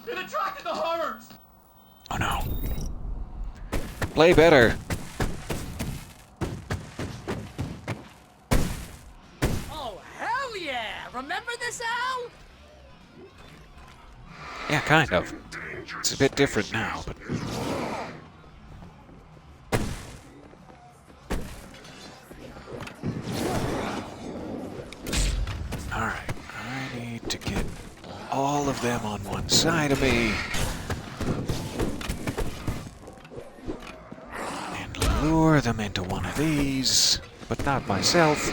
It attracted the horrors. Oh no. Play better. Oh, hell Hell yeah! Remember this, Al? Yeah, kind of. It's a bit different now, but... Alright, I need to get all of them on one side of me. And lure them into one of these, but not myself.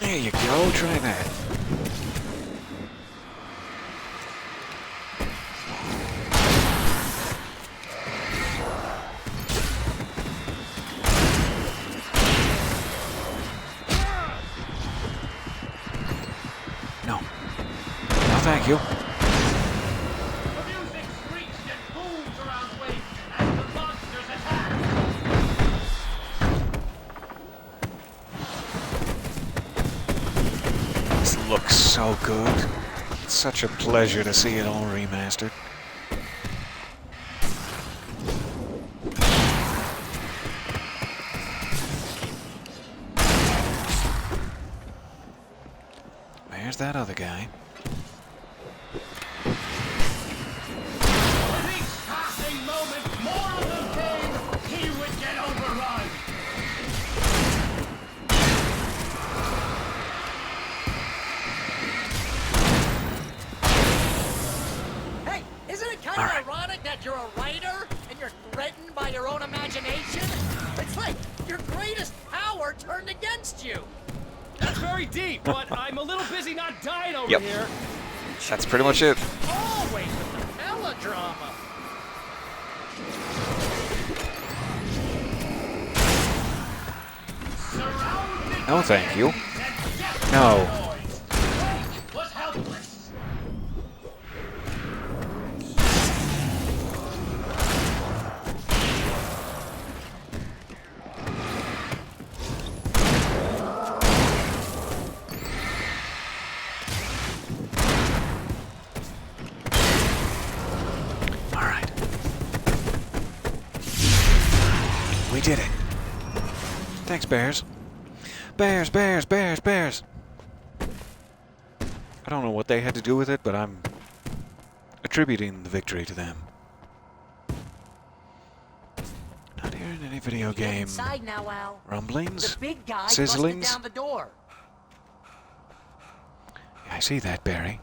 There you go, try that. No. No, thank you. The music screeched and boomed around Wake as the monsters attacked. This looks so good. It's such a pleasure to see it all remastered. Where's that other guy? With each passing moment, more of them came. He would get overrun. Hey, isn't it kind of ironic that you're a writer and you're threatened by your own imagination? It's like your greatest power turned against you. That's very deep, but I'm a little busy not dying over Yep. here. That's pretty much it. Always with the melodrama. No, thank you. No. Wake was helpless. Alright. We did it. Thanks, bears. Bears, bears, bears, bears. I don't know what they had to do with it, but I'm attributing the victory to them. Not hearing any video Get game inside now, Al. rumblings, The big guy busted sizzlings. down the door. Yeah, I see that, Barry.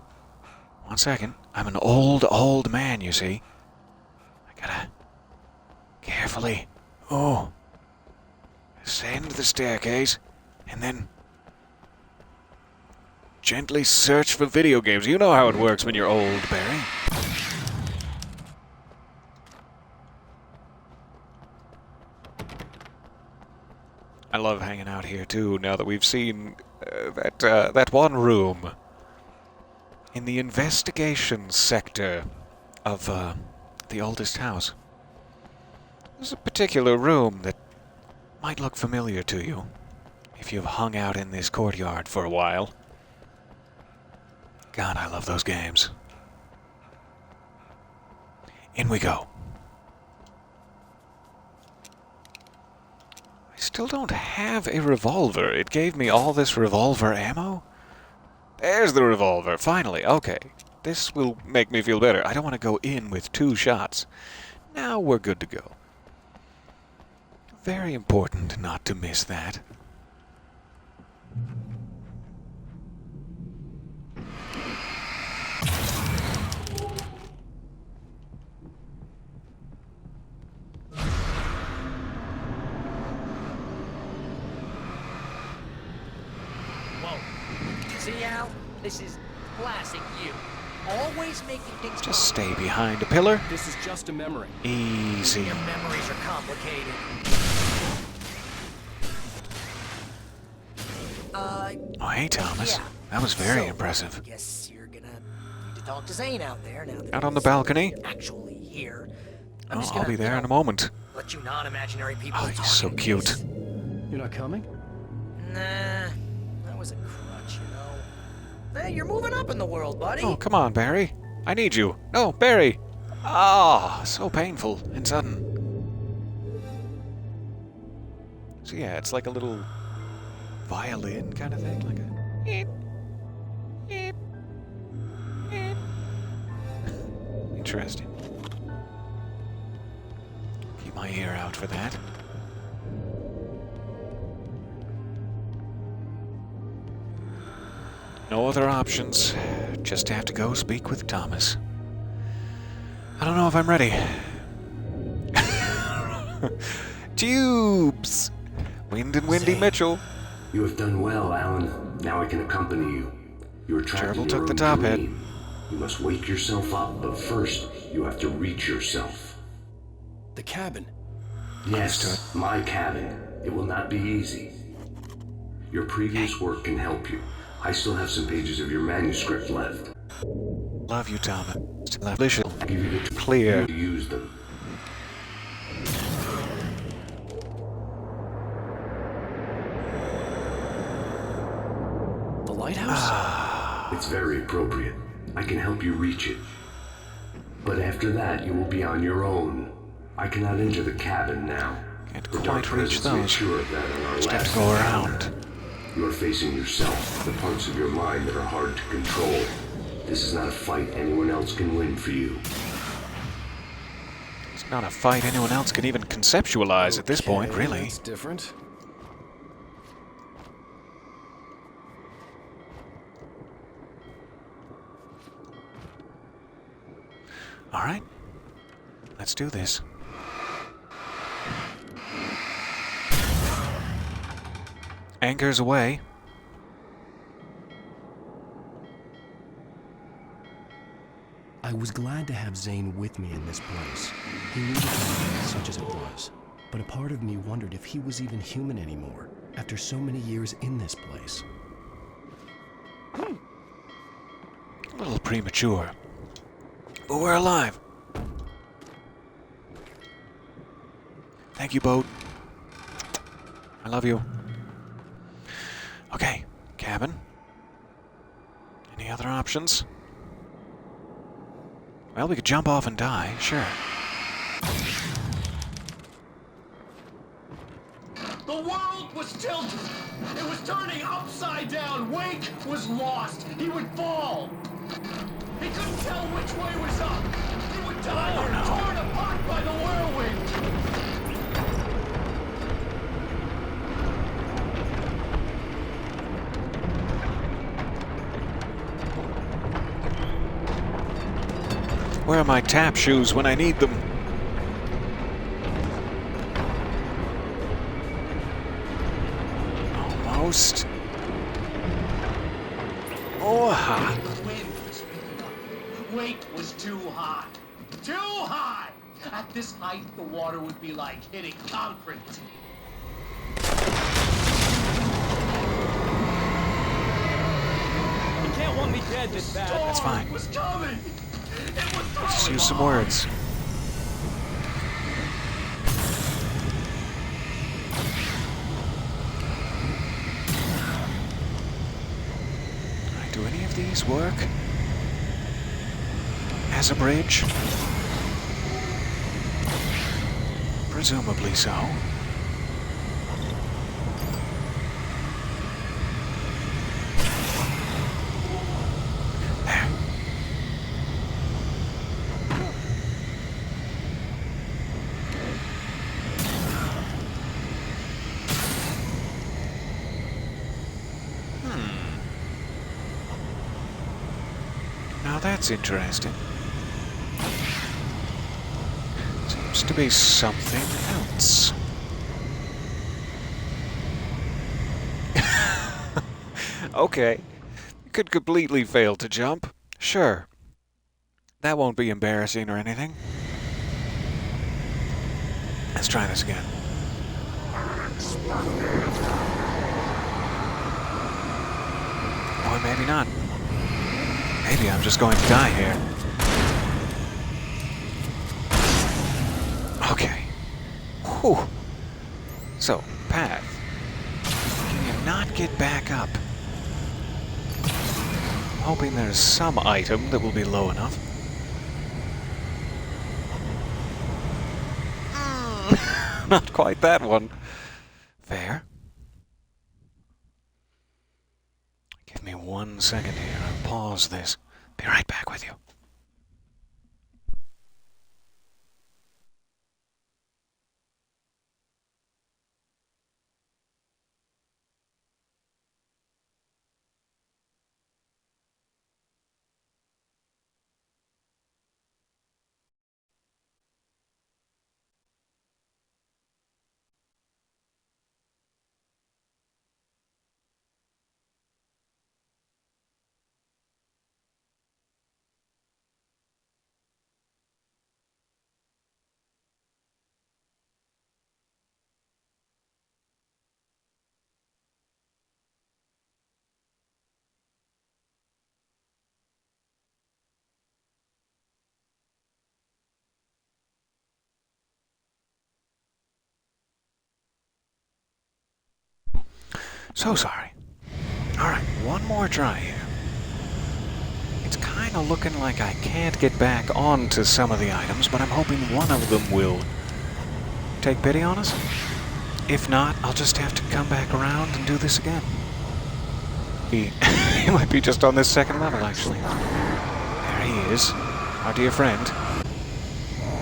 One second. I'm an old man, you see. I gotta carefully. Oh. Ascend the staircase, and then gently search for video games. You know how it works when you're old, Barry. I love hanging out here too. Now that we've seen that one room in the investigation sector of the oldest house. There's a particular room that might look familiar to you if you've hung out in this courtyard for a while. God, I love those games. In we go. I still don't have a revolver. It gave me all this revolver ammo. There's the revolver, finally. Okay, this will make me feel better. I don't want to go in with 2 shots. Now we're good to go. Very important not to miss that. Whoa. See, Al? This is classic you. Always making things... Just stay behind a pillar. This is just a memory. Easy. Your memories are complicated. Oh, hey, Thomas. Yeah. That was very So, impressive. Guess you're gonna need to talk to Zane out there now. Out on the balcony? Actually, here. I'm Oh, just I'll gonna, be there you in a know, moment. let you non-imaginary people Oh, talk he's so in cute. peace. You're not coming? Nah, that was a crutch, you know. Hey, you're moving up in the world, buddy. Oh, come on, Barry. I need you. No, Barry. Ah, so painful and sudden. So yeah, it's like a little violin kind of thing, like a. Interesting. Keep my ear out for that. No other options. Just have to go speak with Thomas. I don't know if I'm ready. Tubes! Wind and Windy Mitchell. You have done well, Alan. Now I can accompany you. You are trapped in Gerbil your took the own top hat. dream. You must wake yourself up, but first, you have to reach yourself. The cabin. Yes, my cabin. It will not be easy. Your previous work can help you. I still have some pages of your manuscript left. Love you, Thomas. I'll give you the Clear. to use them. The lighthouse? It's very appropriate. I can help you reach it. But after that, you will be on your own. I cannot enter the cabin now. Can't The dark quite reach presence made those. sure of that on our Just have last to go encounter. around. You are facing yourself, the parts of your mind that are hard to control. This is not a fight anyone else can win for you. It's not a fight anyone else can even conceptualize at this point, really. That's different. Alright. Let's do this. Anchors away. I was glad to have Zane with me in this place. He needed me, such as it was. But a part of me wondered if he was even human anymore, after so many years in this place. A little premature. But we're alive. Thank you, boat. I love you. Okay, cabin. Any other options? Well, we could jump off and die, sure. The world was tilted. It was turning upside down. Wake was lost. He would fall. He couldn't tell which way was up. He would die torn apart by the whirlwind. Where are my tap shoes when I need them? Almost. Oh, ha. The wind was picking up. Wake was too high. Too high! At this height, the water would be like hitting concrete. You can't want me dead this bad. That's fine. It was coming! It was Let's throwing use some off. words. Alright, do any of these work? As a bridge? Presumably so. There. Now that's interesting. Seems to be something else. Okay. You could completely fail to jump. Sure. That won't be embarrassing or anything. Let's try this again. Or maybe not. Maybe I'm just going to die here. Okay. Whew. So, path. Can you not get back up? I'm hoping there's some item that will be low enough. Not quite that one. Fair. Give me 1 second here. I'll pause this. Be right back with you. So sorry. Alright, one more try here. It's kinda looking like I can't get back onto some of the items, but I'm hoping one of them will take pity on us. If not, I'll just have to come back around and do this again. He might be just on this second level, actually. There he is, our dear friend.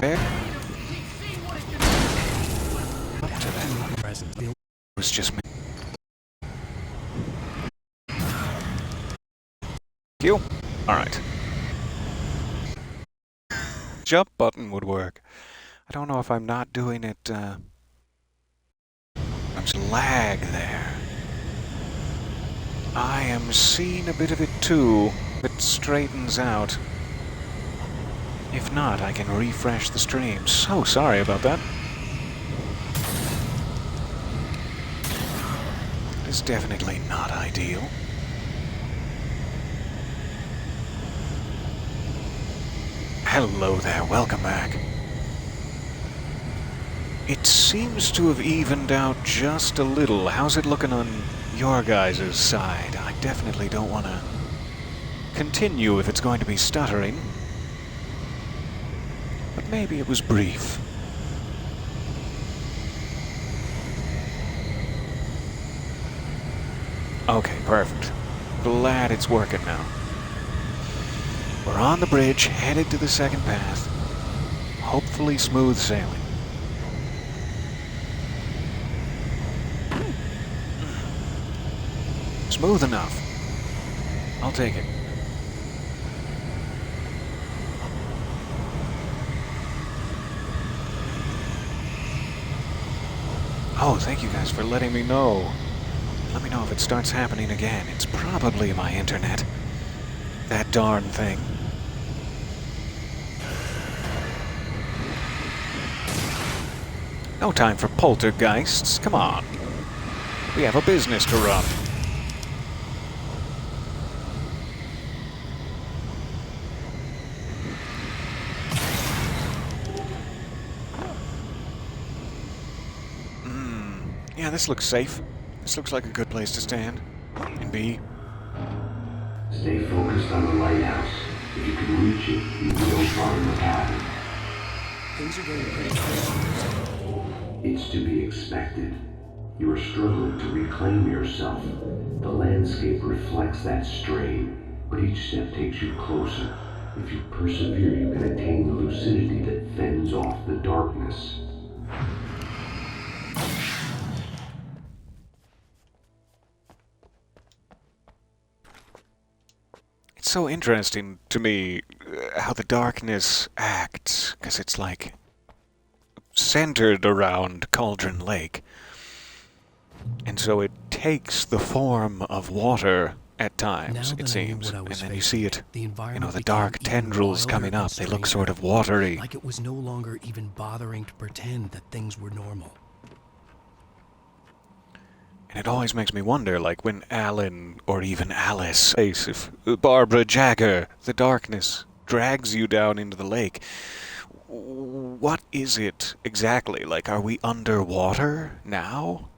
There. Up to that. It was just me. You? Alright. Jump button would work. I don't know if I'm not doing it, There's lag there. I am seeing a bit of it too. It straightens out. If not, I can refresh the stream. So sorry about that. It's definitely not ideal. Hello there, welcome back. It seems to have evened out just a little. How's it looking on your guys' side? I definitely don't want to continue if it's going to be stuttering. But maybe it was brief. Okay, perfect. Glad it's working now. We're on the bridge, headed to the second path. Hopefully smooth sailing. Smooth enough. I'll take it. Oh, thank you guys for letting me know. Let me know if it starts happening again. It's probably my internet. That darn thing. No time for poltergeists. Come on. We have a business to run. Yeah, this looks safe. This looks like a good place to stand. And be. Stay focused on the lighthouse. If you can reach it, you will find the cabin. Things are getting pretty close. It's to be expected. You are struggling to reclaim yourself. The landscape reflects that strain, but each step takes you closer. If you persevere, you can attain the lucidity that fends off the darkness. It's so interesting to me how the darkness acts, because it's like centered around Cauldron Lake. And so it takes the form of water at times, it seems. And then you see it, you know, the dark tendrils coming up, they look sort of watery. Like it was no longer even bothering to pretend that things were normal. And it always makes me wonder, like when Alan, or even Alice, if Barbara Jagger, the darkness, drags you down into the lake, what is it exactly? Like, are we underwater now?